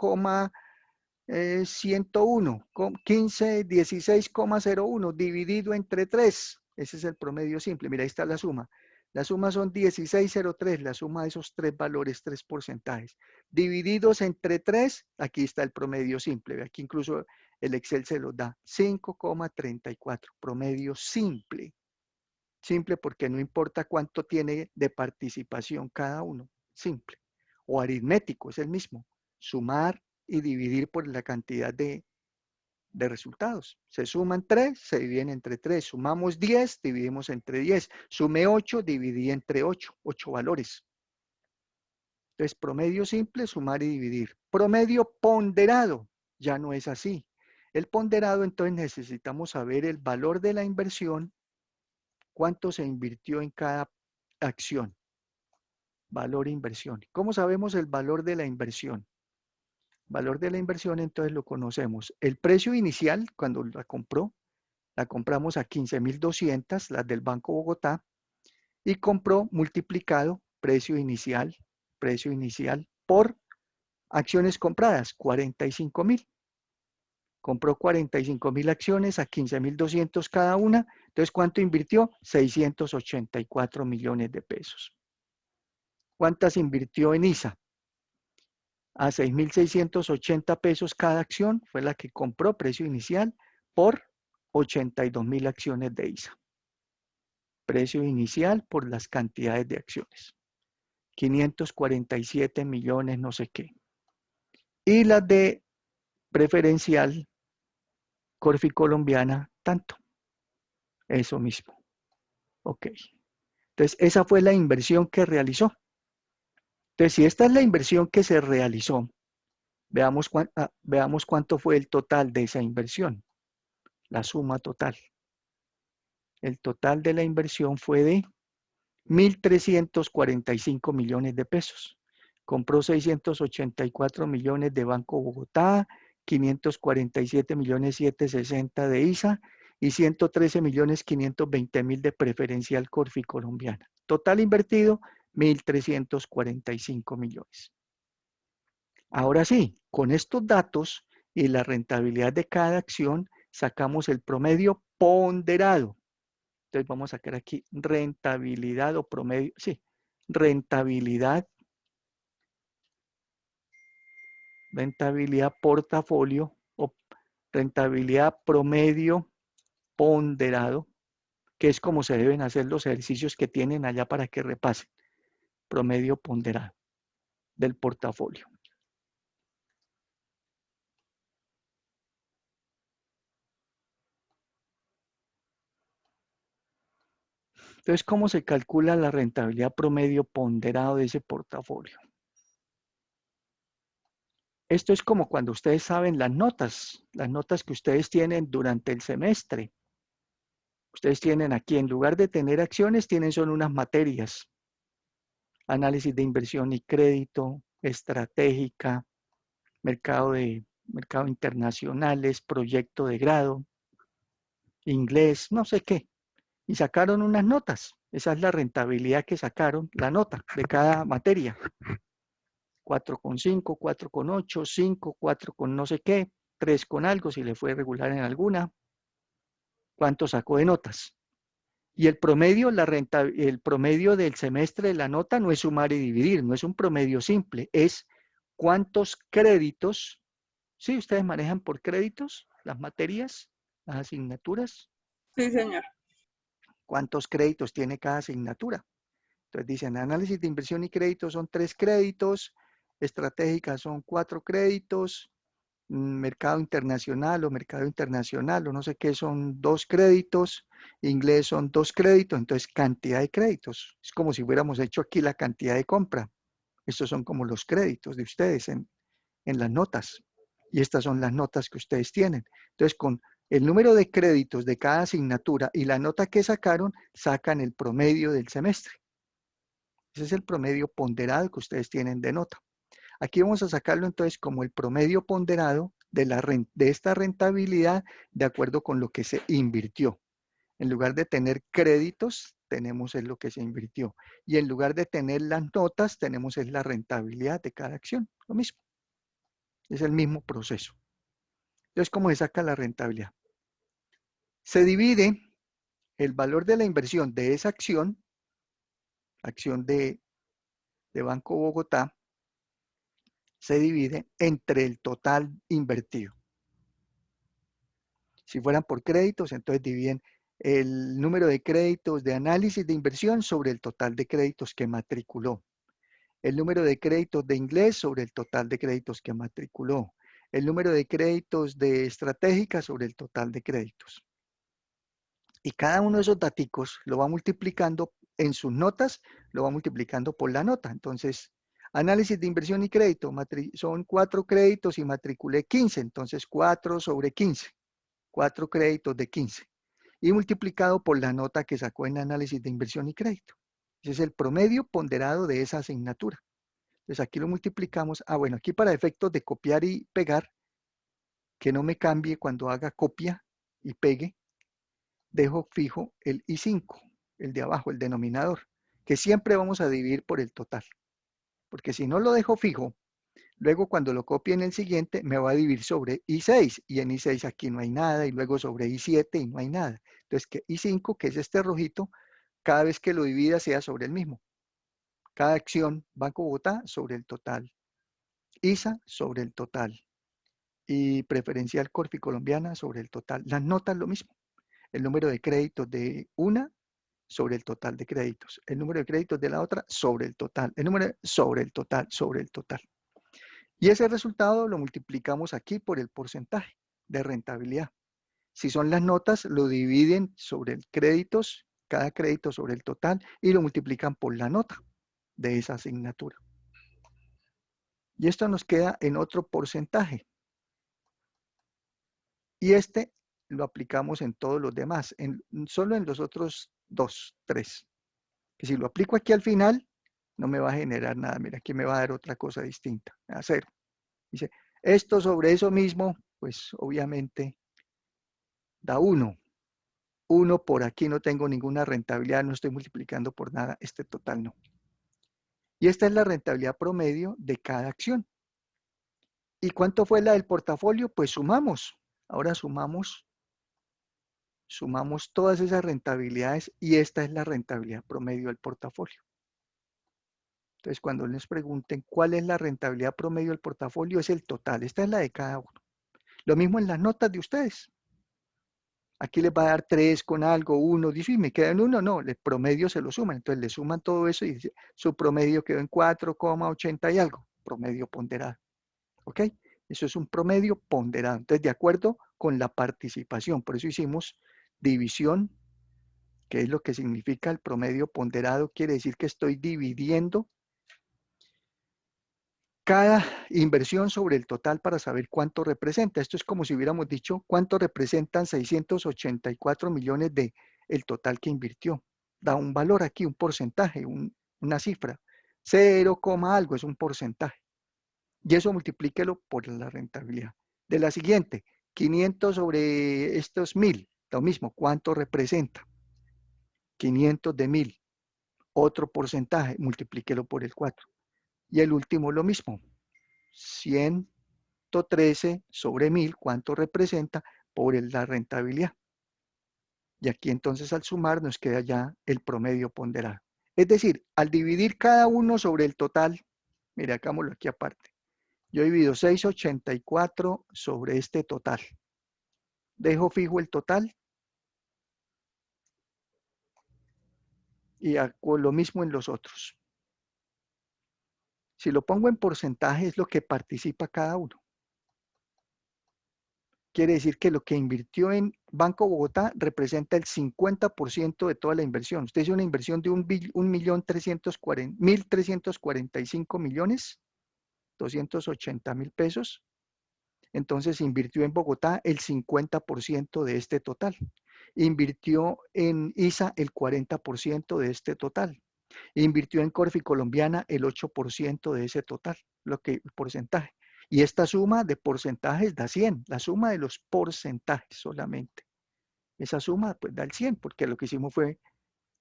101, 15, 16,01 dividido entre 3. Ese es el promedio simple. Mira, ahí está la suma. La suma son 16,03, la suma de esos tres valores, tres porcentajes. Divididos entre 3, aquí está el promedio simple. Aquí incluso el Excel se los da. 5,34, promedio simple. Simple porque no importa cuánto tiene de participación cada uno. Simple. O aritmético, es el mismo. Sumar y dividir por la cantidad de resultados. Se suman 3, se dividen entre 3. Sumamos 10, dividimos entre 10. Sume 8, dividí entre 8. 8 valores. Entonces, promedio simple, sumar y dividir. Promedio ponderado, ya no es así. El ponderado, entonces, necesitamos saber el valor de la inversión, cuánto se invirtió en cada acción. Valor e inversión. ¿Cómo sabemos el valor de la inversión? Valor de la inversión, entonces lo conocemos. El precio inicial, cuando la compró, la compramos a 15,200, las del Banco Bogotá, y compró multiplicado precio inicial por acciones compradas, 45,000. Compró 45,000 acciones a 15,200 cada una. Entonces, ¿cuánto invirtió? 684 millones de pesos. ¿Cuántas invirtió en ISA? A 6,680 pesos cada acción, fue la que compró, precio inicial, por 82,000 acciones de ISA. Precio inicial por las cantidades de acciones. 547 millones no sé qué. Y las de preferencial, Corfi Colombiana, tanto. Eso mismo. Ok. Entonces, esa fue la inversión que realizó. Entonces, si esta es la inversión que se realizó, veamos cuánto fue el total de esa inversión. La suma total. El total de la inversión fue de 1,345 millones de pesos. Compró 684 millones de Banco Bogotá, 547 millones 760 de ISA y 113 millones 520 mil de preferencial Corfi colombiana. Total invertido, 1,345 millones. Ahora sí, con estos datos y la rentabilidad de cada acción, sacamos el promedio ponderado. Entonces vamos a sacar aquí rentabilidad o promedio, sí, rentabilidad. rentabilidad portafolio o rentabilidad promedio ponderado, que es como se deben hacer los ejercicios que tienen allá para que repasen. Promedio ponderado del portafolio. Entonces, ¿cómo se calcula la rentabilidad promedio ponderado de ese portafolio? Esto es como cuando ustedes saben las notas que ustedes tienen durante el semestre. Ustedes tienen aquí, en lugar de tener acciones, tienen son unas materias. Análisis de inversión y crédito, estratégica, mercado internacionales, proyecto de grado, inglés, no sé qué. Y sacaron unas notas. Esa es la rentabilidad que sacaron, la nota de cada materia. 4,5, 4,8, 5, 4 con no sé qué, 3 con algo, si le fue regular en alguna. ¿Cuánto sacó de notas? Y el promedio, el promedio del semestre de la nota no es sumar y dividir, no es un promedio simple, es cuántos créditos, ¿sí? ¿Ustedes manejan por créditos las materias, las asignaturas? Sí, señor. ¿Cuántos créditos tiene cada asignatura? Entonces dicen, análisis de inversión y crédito son 3 créditos, estratégica son 4 créditos, mercado internacional o no sé qué son 2 créditos, inglés son 2 créditos, entonces cantidad de créditos. Es como si hubiéramos hecho aquí la cantidad de compra. Estos son como los créditos de ustedes en las notas. Y estas son las notas que ustedes tienen. Entonces, con el número de créditos de cada asignatura y la nota que sacaron, sacan el promedio del semestre. Ese es el promedio ponderado que ustedes tienen de nota. Aquí vamos a sacarlo entonces como el promedio ponderado de esta rentabilidad de acuerdo con lo que se invirtió. En lugar de tener créditos, tenemos es lo que se invirtió. Y en lugar de tener las notas, tenemos es la rentabilidad de cada acción. Lo mismo. Es el mismo proceso. Entonces, ¿cómo se saca la rentabilidad? Se divide el valor de la inversión de esa acción de Banco Bogotá, se divide entre el total invertido. Si fueran por créditos, entonces dividen el número de créditos de análisis de inversión sobre el total de créditos que matriculó. El número de créditos de inglés sobre el total de créditos que matriculó. El número de créditos de estratégica sobre el total de créditos. Y cada uno de esos daticos lo va multiplicando en sus notas, lo va multiplicando por la nota. Entonces, análisis de inversión y crédito, son 4 créditos y matriculé 15, entonces 4 sobre 15. 4 créditos de 15 y multiplicado por la nota que sacó en análisis de inversión y crédito. Ese es el promedio ponderado de esa asignatura. Entonces aquí lo multiplicamos. Bueno, aquí para efectos de copiar y pegar, que no me cambie cuando haga copia y pegue, dejo fijo el I5, el de abajo, el denominador, que siempre vamos a dividir por el total. Porque si no lo dejo fijo, luego cuando lo copie en el siguiente me va a dividir sobre I6 y en I6 aquí no hay nada y luego sobre I7 y no hay nada. Entonces que I5, que es este rojito, cada vez que lo divida sea sobre el mismo. Cada acción, Banco Bogotá sobre el total, ISA sobre el total y preferencial Corfi Colombiana sobre el total. Las notas lo mismo. El número de créditos de una sobre el total de créditos. El número de créditos de la otra sobre el total. El número sobre el total, sobre el total. Y ese resultado lo multiplicamos aquí por el porcentaje de rentabilidad. Si son las notas, lo dividen sobre el créditos, cada crédito sobre el total, y lo multiplican por la nota de esa asignatura. Y esto nos queda en otro porcentaje. Y este lo aplicamos en todos los demás, solo en los otros 2, 3. Que si lo aplico aquí al final, no me va a generar nada. Mira, aquí me va a dar otra cosa distinta, a 0. Dice, esto sobre eso mismo, pues obviamente da 1. 1 por aquí no tengo ninguna rentabilidad, no estoy multiplicando por nada, este total no. Y esta es la rentabilidad promedio de cada acción. ¿Y cuánto fue la del portafolio? Pues sumamos. Ahora sumamos todas esas rentabilidades y esta es la rentabilidad promedio del portafolio. Entonces, cuando les pregunten cuál es la rentabilidad promedio del portafolio, es el total. Esta es la de cada uno. Lo mismo en las notas de ustedes. Aquí les va a dar 3 con algo, 1, dice, y me queda en 1, no, el promedio se lo suman. Entonces, le suman todo eso y dice, su promedio quedó en 4,80 y algo, promedio ponderado. ¿Ok? Eso es un promedio ponderado. Entonces, de acuerdo con la participación, por eso hicimos división, que es lo que significa el promedio ponderado, quiere decir que estoy dividiendo cada inversión sobre el total para saber cuánto representa. Esto es como si hubiéramos dicho cuánto representan 684 millones de el total que invirtió. Da un valor aquí, un porcentaje, una cifra. 0, algo es un porcentaje. Y eso multiplíquelo por la rentabilidad. De la siguiente, 500 sobre estos 1000, lo mismo, ¿cuánto representa? 500 de 1000, otro porcentaje, multiplíquelo por el 4. Y el último lo mismo, 113 sobre 1000, ¿cuánto representa? Por la rentabilidad. Y aquí entonces al sumar nos queda ya el promedio ponderado. Es decir, al dividir cada uno sobre el total, mire, hagámoslo aquí aparte. Yo divido 684 sobre este total. Dejo fijo el total y hago lo mismo en los otros. Si lo pongo en porcentaje es lo que participa cada uno. Quiere decir que lo que invirtió en Banco Bogotá representa el 50% de toda la inversión. Usted hizo una inversión de 1.345 millones, 280.000 pesos. Entonces invirtió en Bogotá el 50% de este total. Invirtió en ISA el 40% de este total. Invirtió en Corfi Colombiana el 8% de ese total, el porcentaje. Y esta suma de porcentajes da 100, la suma de los porcentajes solamente. Esa suma pues da el 100, porque lo que hicimos fue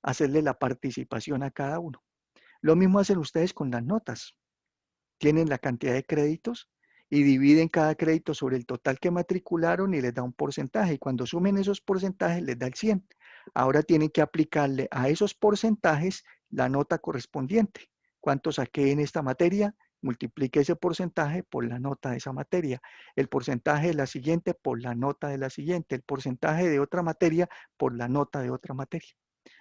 hacerle la participación a cada uno. Lo mismo hacen ustedes con las notas. Tienen la cantidad de créditos y dividen cada crédito sobre el total que matricularon y les da un porcentaje. Y cuando sumen esos porcentajes les da el 100. Ahora tienen que aplicarle a esos porcentajes la nota correspondiente. ¿Cuánto saqué en esta materia? Multiplique ese porcentaje por la nota de esa materia. El porcentaje de la siguiente por la nota de la siguiente. El porcentaje de otra materia por la nota de otra materia.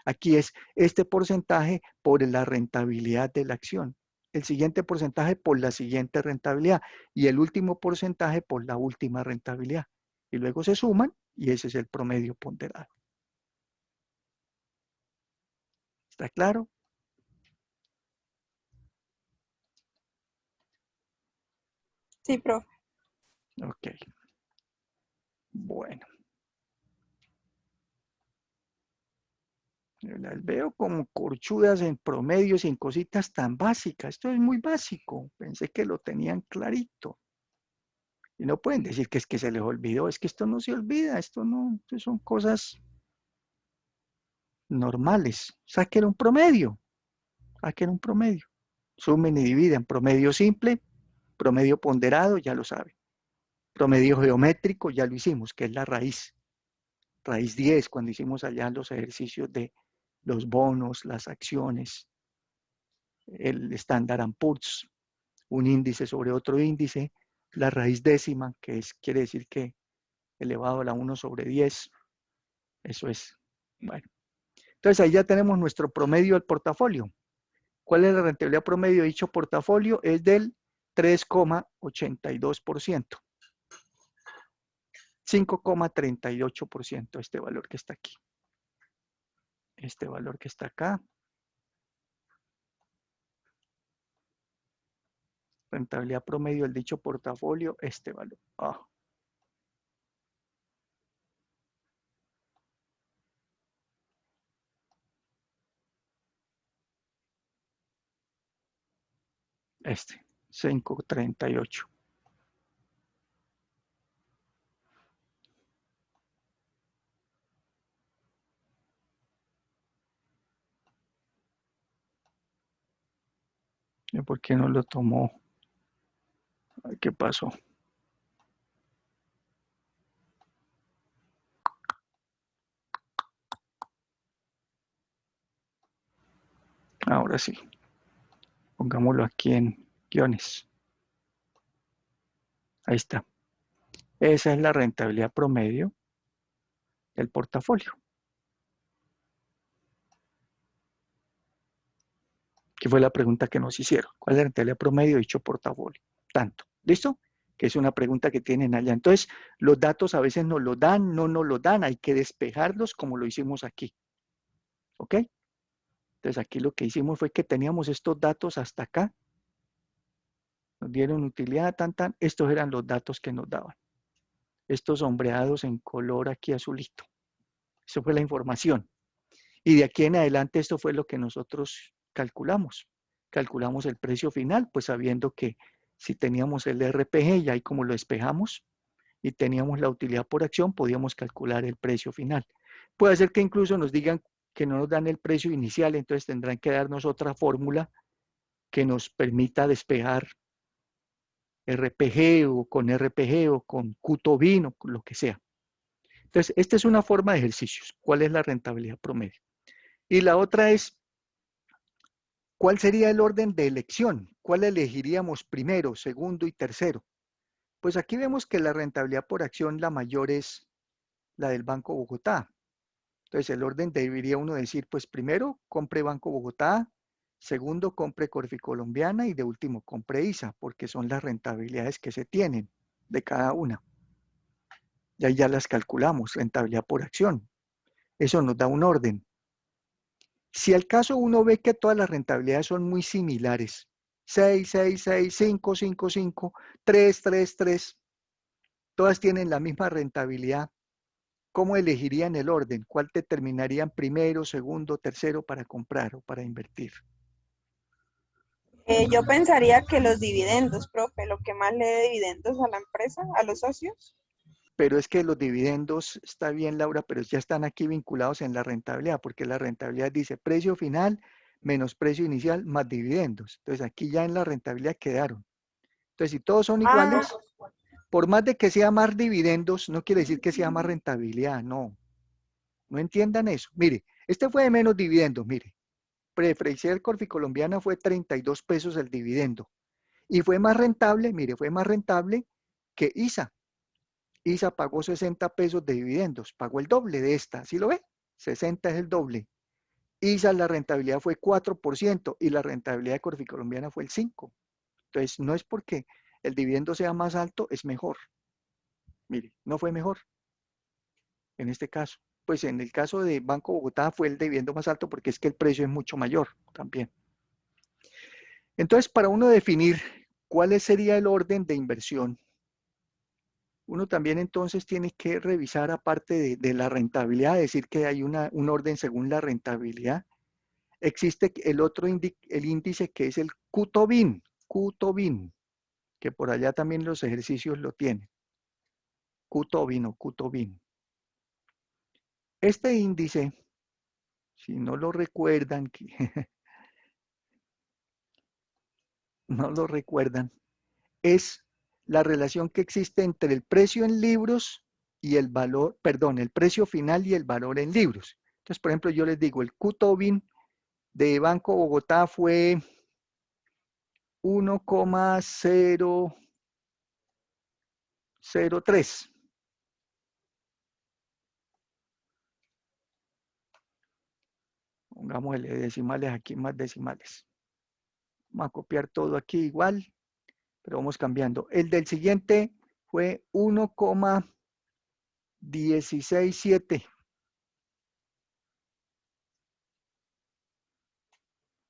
Aquí es este porcentaje por la rentabilidad de la acción. El siguiente porcentaje por la siguiente rentabilidad y el último porcentaje por la última rentabilidad. Y luego se suman y ese es el promedio ponderado. ¿Está claro? Sí, profe. Ok. Bueno. Yo las veo como corchudas en promedio, sin cositas tan básicas. Esto es muy básico. Pensé que lo tenían clarito. Y no pueden decir que es que se les olvidó. Es que esto no se olvida. Esto no, esto son cosas normales. Saquen un promedio. Saquen un promedio. Sumen y dividen. Promedio simple, promedio ponderado, ya lo saben. Promedio geométrico, ya lo hicimos, que es la raíz. Raíz 10, cuando hicimos allá los ejercicios de los bonos, las acciones, el Standard & Poor's, un índice sobre otro índice, la raíz décima, que quiere decir que elevado a la 1 sobre 10, eso es. Bueno, entonces ahí ya tenemos nuestro promedio del portafolio. ¿Cuál es la rentabilidad promedio de dicho portafolio? Es del 3,82%. 5,38% este valor que está aquí. Este valor que está acá. Rentabilidad promedio del dicho portafolio, este valor. Este, 5,38. ¿Y por qué no lo tomó? ¿Qué pasó? Ahora sí. Pongámoslo aquí en guiones. Ahí está. Esa es la rentabilidad promedio del portafolio. Que fue la pregunta que nos hicieron. ¿Cuál es la rentabilidad promedio de dicho portafolio? Tanto. ¿Listo? Que es una pregunta que tienen allá. Entonces, los datos a veces nos los dan, no nos los dan. Hay que despejarlos como lo hicimos aquí. ¿Ok? Entonces, aquí lo que hicimos fue que teníamos estos datos hasta acá. Nos dieron utilidad, tan. Estos eran los datos que nos daban. Estos sombreados en color aquí azulito. Eso fue la información. Y de aquí en adelante esto fue lo que nosotros calculamos. Calculamos el precio final, pues sabiendo que si teníamos el RPG y ahí como lo despejamos y teníamos la utilidad por acción, podíamos calcular el precio final. Puede ser que incluso nos digan que no nos dan el precio inicial, entonces tendrán que darnos otra fórmula que nos permita despejar RPG o con RPG o con QTOBIN o lo que sea. Entonces, esta es una forma de ejercicios. ¿Cuál es la rentabilidad promedio? Y la otra es, ¿cuál sería el orden de elección? ¿Cuál elegiríamos primero, segundo y tercero? Pues aquí vemos que la rentabilidad por acción, la mayor es la del Banco Bogotá. Entonces, el orden debería uno decir, pues primero, compre Banco Bogotá, segundo, compre Colombiana y de último, compre ISA, porque son las rentabilidades que se tienen de cada una. Y ahí ya las calculamos, rentabilidad por acción. Eso nos da un orden. Si al caso uno ve que todas las rentabilidades son muy similares, 6, 6, 6, 5, 5, 5, 3, 3, 3, todas tienen la misma rentabilidad, ¿cómo elegirían el orden? ¿Cuál determinarían primero, segundo, tercero para comprar o para invertir? Yo pensaría que los dividendos, profe, lo que más le dé dividendos a la empresa, a los socios. Pero es que los dividendos, está bien Laura, pero ya están aquí vinculados en la rentabilidad, porque la rentabilidad dice precio final menos precio inicial más dividendos. Entonces aquí ya en la rentabilidad quedaron. Entonces si todos son Ah, iguales, por más de que sea más dividendos, no quiere decir que sea más rentabilidad, no. No entiendan eso. Mire, este fue de menos dividendos, mire. Preferencial Colombiana fue 32 pesos el dividendo. Y fue más rentable, mire, fue más rentable que ISA. ISA pagó 60 pesos de dividendos, pagó el doble de esta, ¿sí lo ve? 60 es el doble. ISA la rentabilidad fue 4% y la rentabilidad de Colombiana fue el 5%. Entonces, no es porque el dividendo sea más alto, es mejor. Mire, no fue mejor en este caso. Pues en el caso de Banco Bogotá fue el dividendo más alto porque es que el precio es mucho mayor también. Entonces, para uno definir cuál sería el orden de inversión, uno también entonces tiene que revisar aparte de la rentabilidad, decir que hay un orden según la rentabilidad. Existe el otro el índice que es el QTOBIN, que por allá también los ejercicios lo tienen. QTOBIN o QTOBIN. Este índice, si no lo recuerdan, no lo recuerdan, es la relación que existe entre el precio en libros y el valor, perdón, el precio final y el valor en libros. Entonces, por ejemplo, yo les digo, el QTOBIN de Banco Bogotá fue 1,003. Pongámosle decimales aquí, más decimales. Vamos a copiar todo aquí igual, pero vamos cambiando. El del siguiente fue 1,167.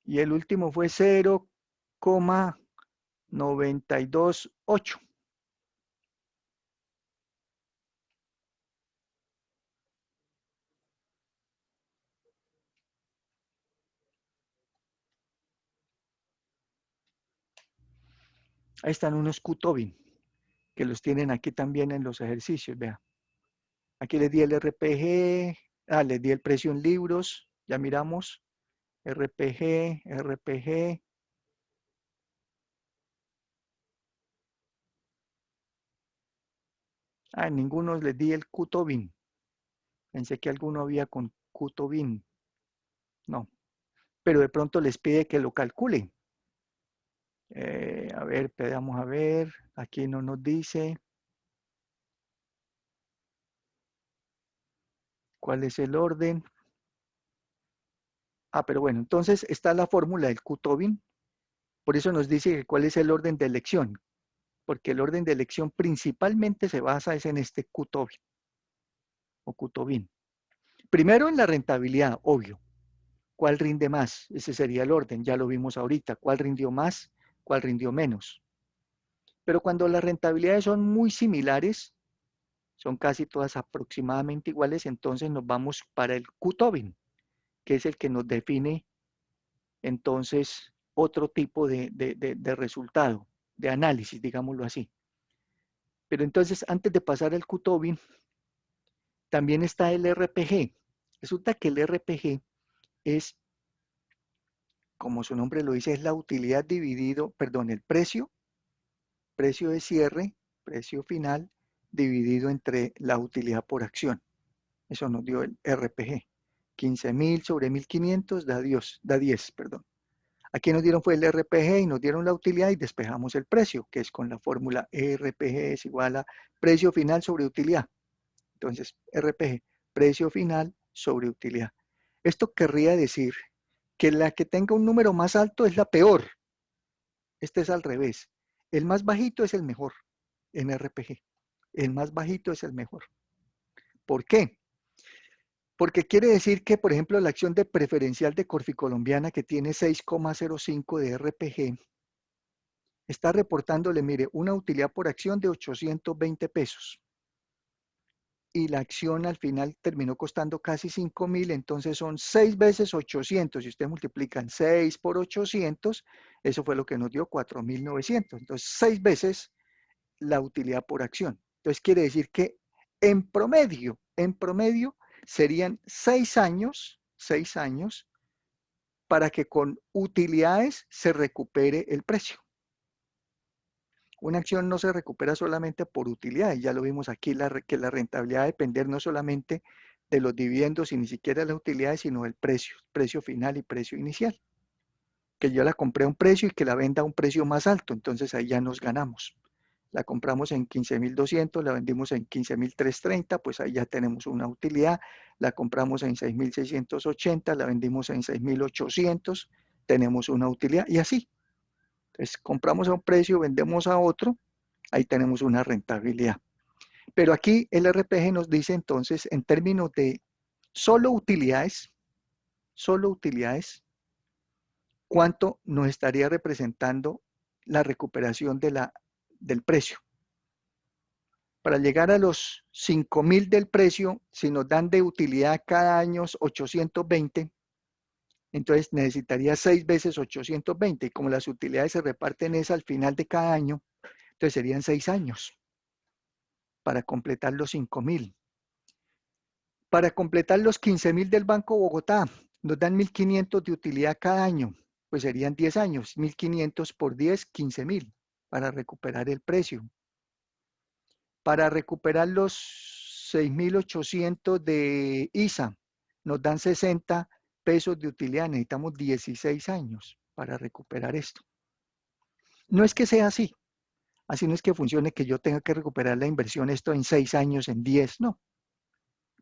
Y el último fue 0,928. Ahí están unos QTOBIN, que los tienen aquí también en los ejercicios, vea. Aquí les di el RPG, les di el precio en libros, ya miramos, RPG. En ninguno les di el QTOBIN. Pensé que alguno había con QTOBIN. No, pero de pronto les pide que lo calculen. A ver, vamos a ver. Aquí no nos dice cuál es el orden. Pero bueno, entonces está la fórmula del Q-Tobin. Por eso nos dice que cuál es el orden de elección. Porque el orden de elección principalmente se basa en este Q-Tobin o Q-Tobin. Primero en la rentabilidad, obvio. ¿Cuál rinde más? Ese sería el orden, ya lo vimos ahorita. ¿Cuál rindió más? ¿Cuál rindió menos? Pero cuando las rentabilidades son muy similares, son casi todas aproximadamente iguales, entonces nos vamos para el Q-Tobin, que es el que nos define entonces otro tipo de resultado, de análisis, digámoslo así. Pero entonces, antes de pasar al Q-Tobin, también está el RPG. Resulta que el RPG es, como su nombre lo dice, es la utilidad dividido, perdón, el precio de cierre, precio final, dividido entre la utilidad por acción. Eso nos dio el RPG. 15.000 sobre 1.500 da 10, perdón. Aquí nos dieron fue el RPG y nos dieron la utilidad y despejamos el precio, que es con la fórmula RPG es igual a precio final sobre utilidad. Entonces, RPG, precio final sobre utilidad. Esto querría decir que la que tenga un número más alto es la peor. Este es al revés. El más bajito es el mejor en RPG. El más bajito es el mejor. ¿Por qué? Porque quiere decir que, por ejemplo, la acción de preferencial de Corficolombiana, que tiene 6,05 de RPG, está reportándole, mire, una utilidad por acción de 820 pesos. Y la acción al final terminó costando casi 5.000, entonces son 6 veces 800. Si ustedes multiplican 6 por 800, eso fue lo que nos dio 4.900. Entonces, 6 veces la utilidad por acción. Entonces, quiere decir que en promedio, serían 6 años para que con utilidades se recupere el precio. Una acción no se recupera solamente por utilidad, y ya lo vimos aquí, que la rentabilidad va a depender no solamente de los dividendos y ni siquiera de las utilidades, sino del precio final y precio inicial. Que yo la compré a un precio y que la venda a un precio más alto, entonces ahí ya nos ganamos. La compramos en 15.200, la vendimos en 15.330, pues ahí ya tenemos una utilidad. La compramos en 6.680, la vendimos en 6.800, tenemos una utilidad y así. Entonces compramos a un precio, vendemos a otro, ahí tenemos una rentabilidad. Pero aquí el RPG nos dice entonces en términos de solo utilidades, cuánto nos estaría representando la recuperación del precio. Para llegar a los 5.000 del precio, si nos dan de utilidad cada año 820, entonces necesitaría 6 veces 820, y como las utilidades se reparten es al final de cada año, entonces serían 6 años para completar los 5.000. Para completar los 15.000 del Banco Bogotá, nos dan 1.500 de utilidad cada año, pues serían 10 años, 1.500 por 10, 15.000, para recuperar el precio. Para recuperar los 6.800 de ISA, nos dan 60 pesos de utilidad, necesitamos 16 años para recuperar esto. No es que sea así no es que funcione que yo tenga que recuperar la inversión esto en 6 años, en 10, no.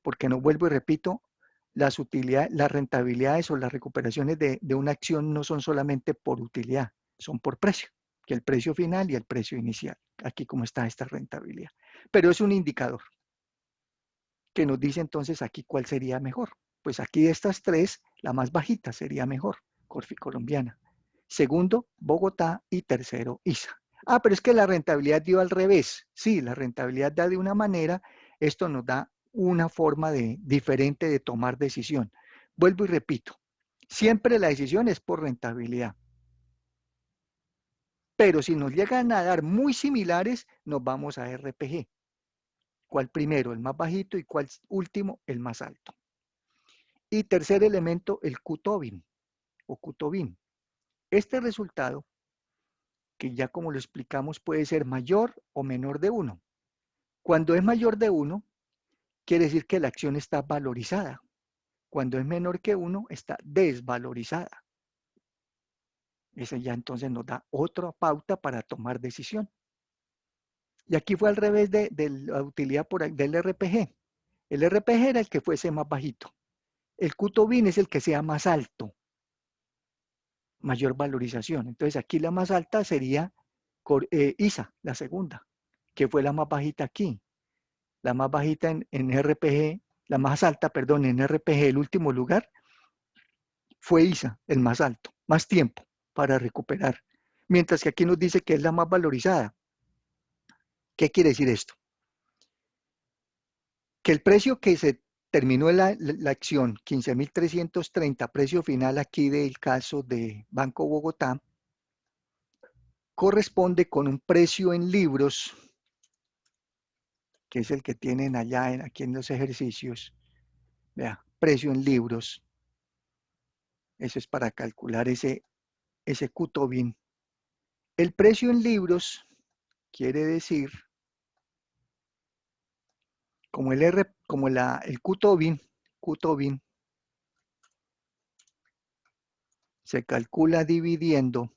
Porque no vuelvo y repito, las rentabilidades o las recuperaciones de una acción no son solamente por utilidad, son por precio, que el precio final y el precio inicial. Aquí como está esta rentabilidad. Pero es un indicador que nos dice entonces aquí cuál sería mejor. Pues aquí de estas tres, la más bajita sería mejor, Corficolombiana. Segundo, Bogotá y tercero, ISA. Pero es que la rentabilidad dio al revés. Sí, la rentabilidad da de una manera, esto nos da una forma diferente de tomar decisión. Vuelvo y repito, siempre la decisión es por rentabilidad. Pero si nos llegan a dar muy similares, nos vamos a RPG. ¿Cuál primero? El más bajito y cuál último? El más alto. Y tercer elemento, el Q-Tobin o Q-Tobin. Este resultado, que ya como lo explicamos, puede ser mayor o menor de 1. Cuando es mayor de 1, quiere decir que la acción está valorizada. Cuando es menor que 1, está desvalorizada. Ese ya entonces nos da otra pauta para tomar decisión. Y aquí fue al revés de la utilidad del RPG. El RPG era el que fuese más bajito. El Q-Tobin es el que sea más alto, mayor valorización. Entonces aquí la más alta sería ISA, la segunda, que fue la más bajita aquí. La más bajita en RPG, la más alta, perdón, en RPG, el último lugar, fue ISA, el más alto, más tiempo para recuperar. Mientras que aquí nos dice que es la más valorizada. ¿Qué quiere decir esto? Que el precio que se terminó la acción, 15.330, precio final aquí del caso de Banco Bogotá, corresponde con un precio en libros, que es el que tienen allá aquí en los ejercicios. Vea, precio en libros. Eso es para calcular ese Q-Tobin. El precio en libros quiere decir, como el Q-Tobin se calcula dividiendo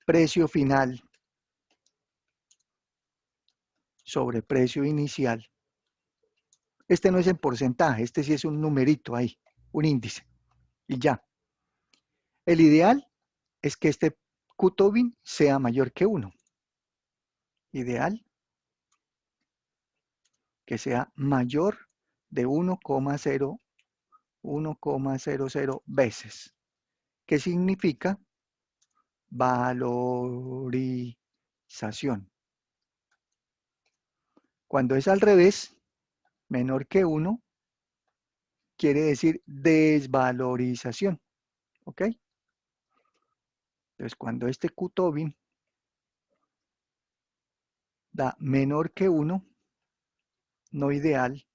precio final sobre precio inicial. Este no es en porcentaje, este sí es un numerito ahí, un índice. Y ya. El ideal es que este Q-Tobin sea mayor que 1. Ideal que sea mayor de 1,00 veces. ¿Qué significa? Valorización. Cuando es al revés, menor que 1, quiere decir desvalorización. ¿Ok? Entonces, cuando este Q-Tobin da menor que 1, no ideal,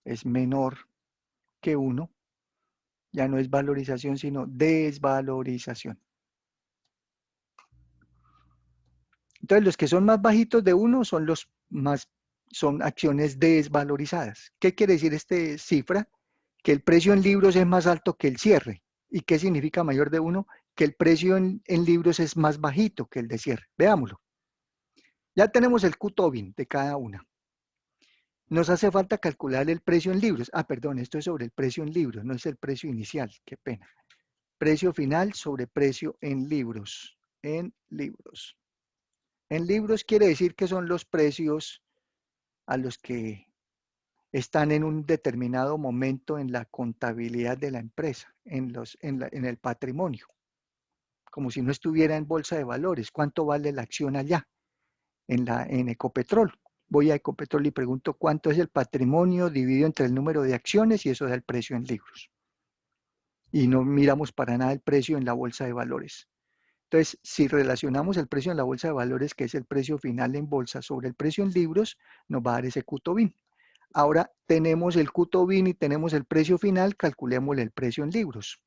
es menor que 1, ya no es valorización, sino desvalorización. Entonces, los que son más bajitos de 1 son acciones desvalorizadas. ¿Qué quiere decir esta cifra? Que el precio en libros es más alto que el cierre. ¿Y qué significa mayor de 1? Que el precio en libros es más bajito que el de cierre. Veámoslo. Ya tenemos el Q-Tobin de cada una. Nos hace falta calcular el precio en libros. Perdón, esto es sobre el precio en libros, no es el precio inicial, qué pena. Precio final sobre precio en libros. En libros. En libros quiere decir que son los precios a los que están en un determinado momento en la contabilidad de la empresa, en el patrimonio. Como si no estuviera en bolsa de valores. ¿Cuánto vale la acción allá? En Ecopetrol. Voy a Ecopetrol y pregunto cuánto es el patrimonio dividido entre el número de acciones y eso da el precio en libros. Y no miramos para nada el precio en la bolsa de valores. Entonces, si relacionamos el precio en la bolsa de valores, que es el precio final en bolsa, sobre el precio en libros, nos va a dar ese Q-Tobin. Ahora tenemos el Q-Tobin y tenemos el precio final, calculémosle el precio en libros.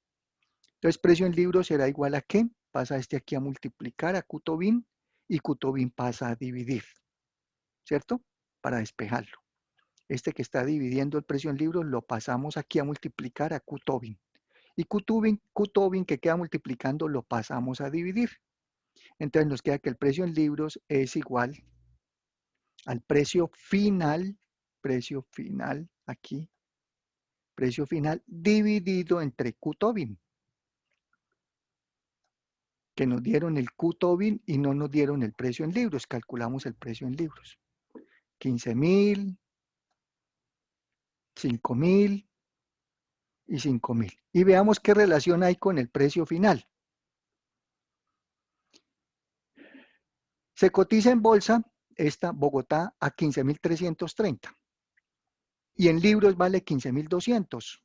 Entonces, precio en libros será igual a ¿qué? Pasa este aquí a multiplicar a Q-Tobin y Q-Tobin pasa a dividir, ¿cierto? Para despejarlo. Este que está dividiendo el precio en libros lo pasamos aquí a multiplicar a Q-Tobin. Y Q-Tobin que queda multiplicando lo pasamos a dividir. Entonces nos queda que el precio en libros es igual al precio final aquí, precio final dividido entre Q-Tobin, que nos dieron el Q-Tobin y no nos dieron el precio en libros, calculamos el precio en libros. 15.000, 5.000 y 5.000. Y veamos qué relación hay con el precio final. Se cotiza en bolsa esta Bogotá a 15.330 y en libros vale 15.200.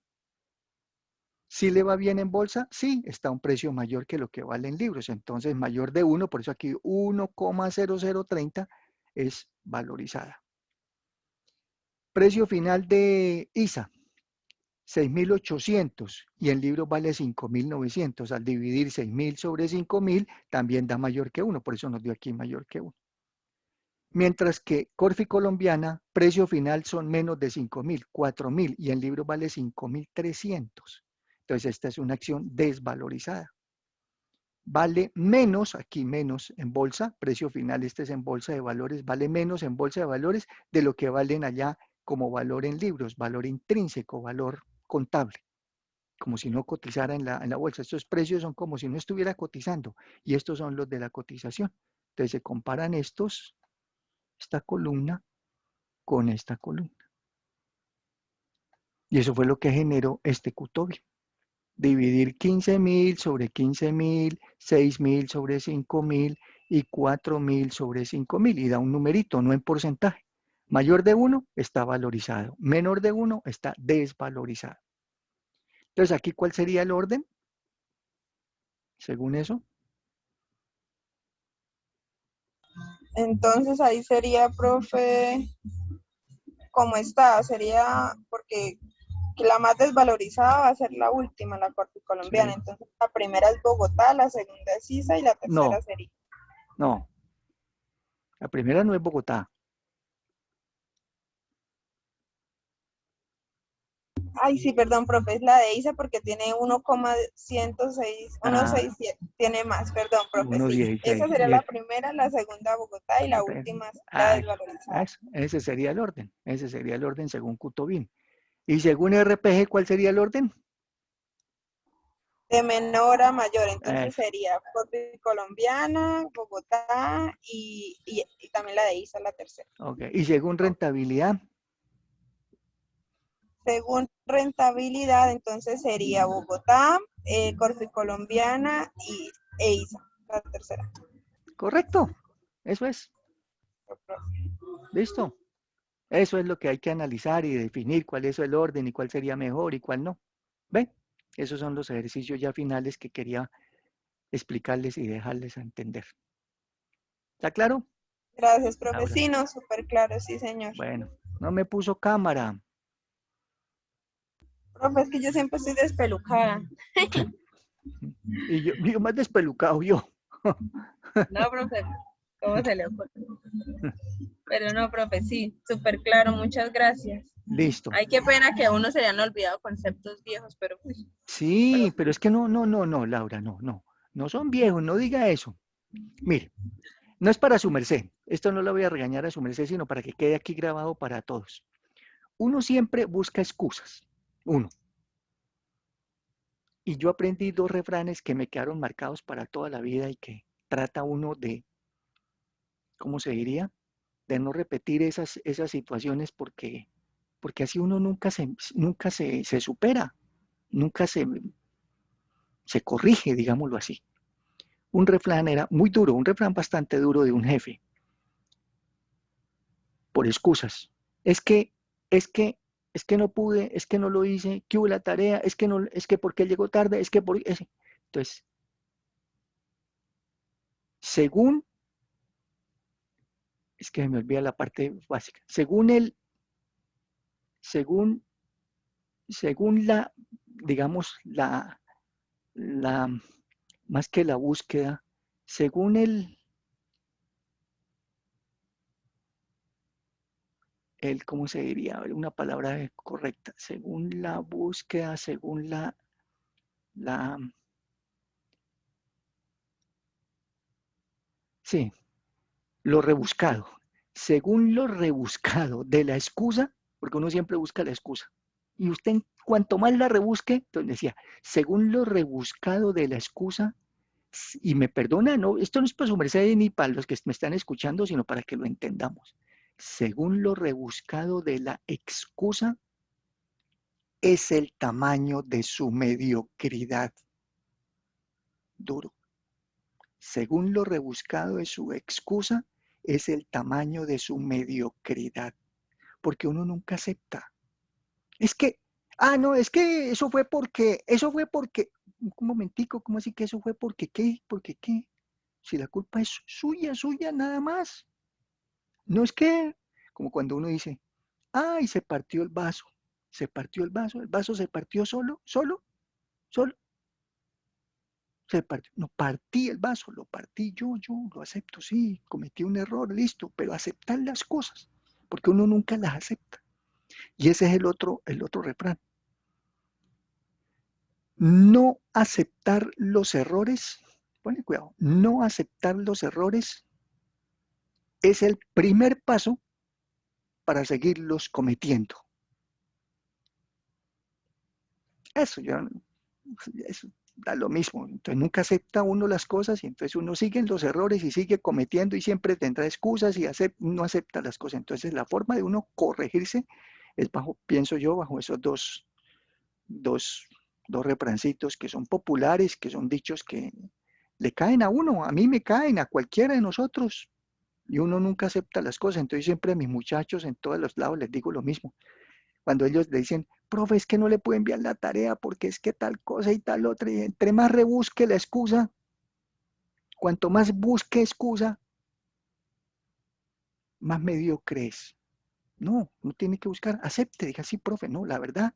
¿Sí le va bien en bolsa? Sí, está a un precio mayor que lo que vale en libros, entonces mayor de 1, por eso aquí 1,0030 es valorizada. Precio final de ISA, 6.800 y en libros vale 5.900. Al dividir 6.000 sobre 5.000 también da mayor que 1, por eso nos dio aquí mayor que 1. Mientras que Corfi Colombiana, precio final son menos de 5.000, 4.000 y en libros vale 5.300. Entonces esta es una acción desvalorizada. Vale menos, aquí menos en bolsa, precio final, este es en bolsa de valores, vale menos en bolsa de valores de lo que valen allá como valor en libros, valor intrínseco, valor contable, como si no cotizara en la bolsa. Estos precios son como si no estuviera cotizando y estos son los de la cotización. Entonces se comparan estos, esta columna con esta columna. Y eso fue lo que generó este Kutobi. Dividir 15.000 sobre 15.000, 6.000 sobre 5.000 y 4.000 sobre 5.000 y da un numerito, no en porcentaje. Mayor de 1 está valorizado, menor de 1 está desvalorizado. Entonces, ¿aquí cuál sería el orden? Según eso. Entonces ahí sería, profe, ¿cómo está? Sería porque la más desvalorizada va a ser la última, la colombiana. Sí. Entonces la primera es Bogotá, la segunda es Sisa y la tercera No, sería. no. La primera no es Bogotá. Ay, sí, perdón, profe, es la de Isa porque tiene 1,106, Ah, 167, tiene más, perdón, profe, sí. 1.16. Esa sería la primera, la segunda Bogotá y la última es la desvalorizada. Ese sería el orden. Ese sería el orden según Kutobi. Y según RPG, ¿cuál sería el orden? De menor a mayor, entonces Eso. sería colombiana, Bogotá y también la de Isa, la tercera. Okay. Y según rentabilidad. Según rentabilidad, entonces sería Bogotá, Colombiana e Isa, la tercera. Correcto. Eso es. Listo. Eso es lo que hay que analizar y definir cuál es el orden y cuál sería mejor y cuál no. ¿Ven? Esos son los ejercicios ya finales que quería explicarles y dejarles a entender. ¿Está claro? Gracias, profe. Laura. Sí, no, súper claro, sí, señor. Bueno, no me puso cámara. Profe, es que yo siempre estoy despelucada. Y yo más despelucado yo. No, profe, ¿cómo se le ocurre? Pero no, profe, sí, súper claro, muchas gracias. Listo. Ay, qué pena que a uno se le han olvidado conceptos viejos, pero pues. Sí, pero es que no, Laura, no. No son viejos, no diga eso. Mire, no es para su merced. Esto no lo voy a regañar a su merced, sino para que quede aquí grabado para todos. Uno siempre busca excusas. Uno. Y yo aprendí dos refranes que me quedaron marcados para toda la vida y que trata uno de, ¿cómo se diría? De no repetir esas situaciones porque así uno nunca se supera, nunca se corrige, digámoslo así. Un refrán era muy duro, un refrán bastante duro de un jefe, por excusas. Es que, es que, es que no pude, es que no lo hice, que hubo la tarea, es que no, es que porque llegó tarde, es que por ese. Entonces, según, es que me olvida la parte básica, según, según la, digamos, la, más que la búsqueda, según ¿cómo se diría? Una palabra correcta, según la búsqueda, según la, sí, lo rebuscado. Según lo rebuscado de la excusa, porque uno siempre busca la excusa, y usted cuanto más la rebusque, entonces decía, según lo rebuscado de la excusa, y me perdona, no, esto no es para su merced ni para los que me están escuchando, sino para que lo entendamos. Según lo rebuscado de la excusa, es el tamaño de su mediocridad. Duro. Según lo rebuscado de su excusa, es el tamaño de su mediocridad. Porque uno nunca acepta. Es que, no, es que eso fue porque, un momentico, ¿cómo así que eso fue porque qué? ¿Porque qué? Si la culpa es suya, nada más. No es que, como cuando uno dice, ay, el vaso se partió solo, se partió. No partí el vaso, lo partí yo lo acepto, sí, cometí un error, listo, pero aceptar las cosas, porque uno nunca las acepta. Y ese es el otro refrán. No aceptar los errores, ponle cuidado, no aceptar los errores es el primer paso para seguirlos cometiendo. Eso da lo mismo. Entonces nunca acepta uno las cosas y entonces uno sigue en los errores y sigue cometiendo y siempre tendrá excusas y no acepta las cosas. Entonces la forma de uno corregirse es pienso yo, bajo esos dos refrancitos que son populares, que son dichos que le caen a uno, a mí me caen, a cualquiera de nosotros. Y uno nunca acepta las cosas. Entonces siempre a mis muchachos en todos los lados les digo lo mismo. Cuando ellos le dicen, profe, es que no le puedo enviar la tarea porque es que tal cosa y tal otra, y entre más rebusque la excusa, cuanto más busque excusa, más mediocre es. No, no tiene que buscar, acepte, diga, sí, profe, no, la verdad,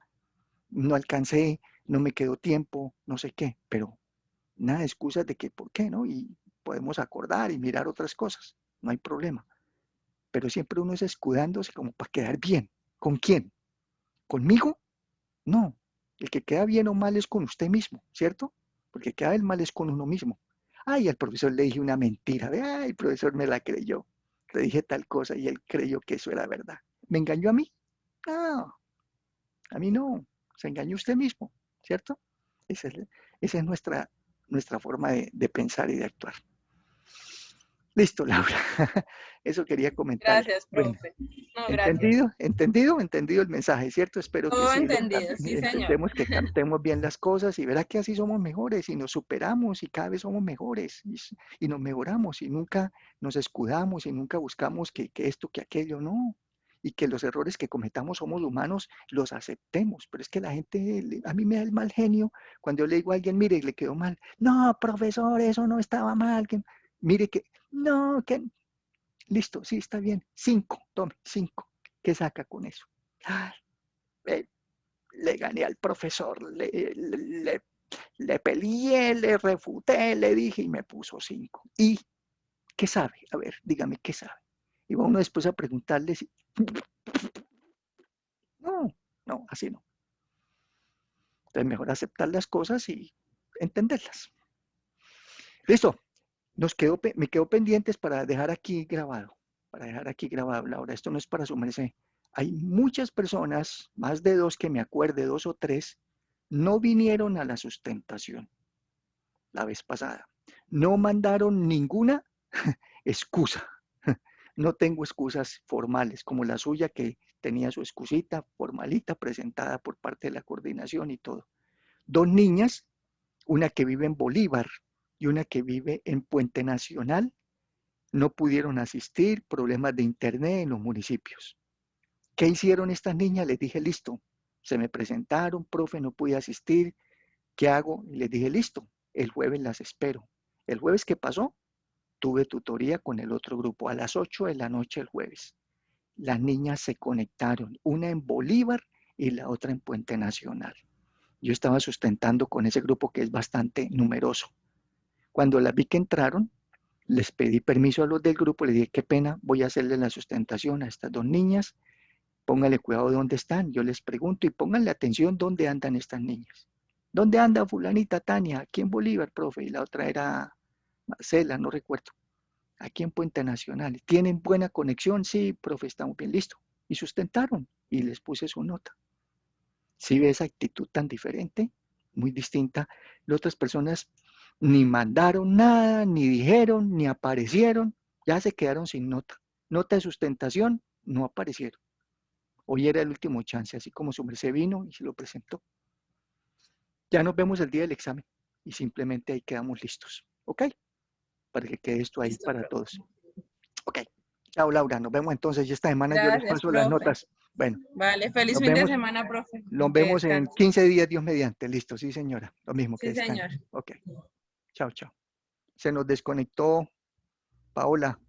no alcancé, no me quedó tiempo, no sé qué, pero nada de excusas de que por qué, ¿no? Y podemos acordar y mirar otras cosas, no hay problema. Pero siempre uno es escudándose como para quedar bien. ¿Con quién? ¿Conmigo? No, el que queda bien o mal es con usted mismo, ¿cierto? Porque queda el mal es con uno mismo. Ay, al profesor le dije una mentira, ay, el profesor me la creyó. Le dije tal cosa y él creyó que eso era verdad. ¿Me engañó a mí? No, a mí no. Se engañó usted mismo, ¿cierto? Esa es nuestra forma de pensar y de actuar. Listo, Laura. Eso quería comentarle. Gracias, Bueno, profe. No, gracias. entendido el mensaje, ¿cierto? Espero que Todo sí entendido, sí, señor. entendemos que captemos bien las cosas y verá que así somos mejores y nos superamos y cada vez somos mejores y nos mejoramos y nunca nos escudamos y nunca buscamos que esto, que aquello, no. Y que los errores que cometamos somos humanos, los aceptemos. Pero es que la gente, a mí me da el mal genio cuando yo le digo a alguien, mire, le quedó mal. No, profesor, eso no estaba mal. Mire que, no, que listo, sí, está bien. 5, tome, 5. ¿Qué saca con eso? Ay, le gané al profesor, le peleé, le refuté, le dije y me puso 5. ¿Y qué sabe? A ver, dígame, ¿qué sabe? Y va uno después a preguntarle si... No, no, así no. Entonces mejor aceptar las cosas y entenderlas. Listo. Me quedó pendientes para dejar aquí grabado. Laura. Esto no es para su merced. Hay muchas personas, más de 2 que me acuerde, 2 o 3, no vinieron a la sustentación la vez pasada. No mandaron ninguna excusa. No tengo excusas formales como la suya que tenía su excusita formalita presentada por parte de la coordinación y todo. 2 niñas, una que vive en Bolívar y una que vive en Puente Nacional, no pudieron asistir, problemas de internet en los municipios. ¿Qué hicieron estas niñas? Les dije, listo, se me presentaron, profe, no pude asistir, ¿qué hago? Y les dije, listo, el jueves las espero. El jueves que pasó, tuve tutoría con el otro grupo a las 8 de la noche el jueves. Las niñas se conectaron, una en Bolívar y la otra en Puente Nacional. Yo estaba sustentando con ese grupo que es bastante numeroso. Cuando las vi que entraron, les pedí permiso a los del grupo, les dije, qué pena, voy a hacerle la sustentación a estas 2 niñas, póngale cuidado de dónde están, yo les pregunto y pónganle atención dónde andan estas niñas. ¿Dónde anda fulanita Tania? Aquí en Bolívar, profe, y la otra era Marcela, no recuerdo. Aquí en Puente Nacional. ¿Tienen buena conexión? Sí, profe, estamos bien, listo. Y sustentaron y les puse su nota. ¿Sí ve esa actitud tan diferente? Muy distinta. Las otras personas ni mandaron nada, ni dijeron, ni aparecieron, ya se quedaron sin nota. Nota de sustentación, no aparecieron. Hoy era el último chance, así como su merced vino y se lo presentó. Ya nos vemos el día del examen y simplemente ahí quedamos listos. ¿Ok? Para que quede esto ahí Listo, para profe. todos. Ok. Chao, Laura. Nos vemos entonces. Y esta semana yo les Gracias, paso las profe. notas. Bueno, Vale, feliz nos fin de vemos. semana, profe. Nos Que vemos en descanse. 15 días, Dios mediante. Listo, sí, señora. Lo mismo, que Sí, señor. descanse. Ok. Chao, chao. Se nos desconectó Paola.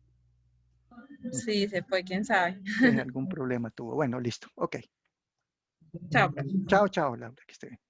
Sí, se fue, quién sabe. Algún problema tuvo. Bueno, listo. Ok. Chao, profe. Chao, chao, Laura. Que esté bien.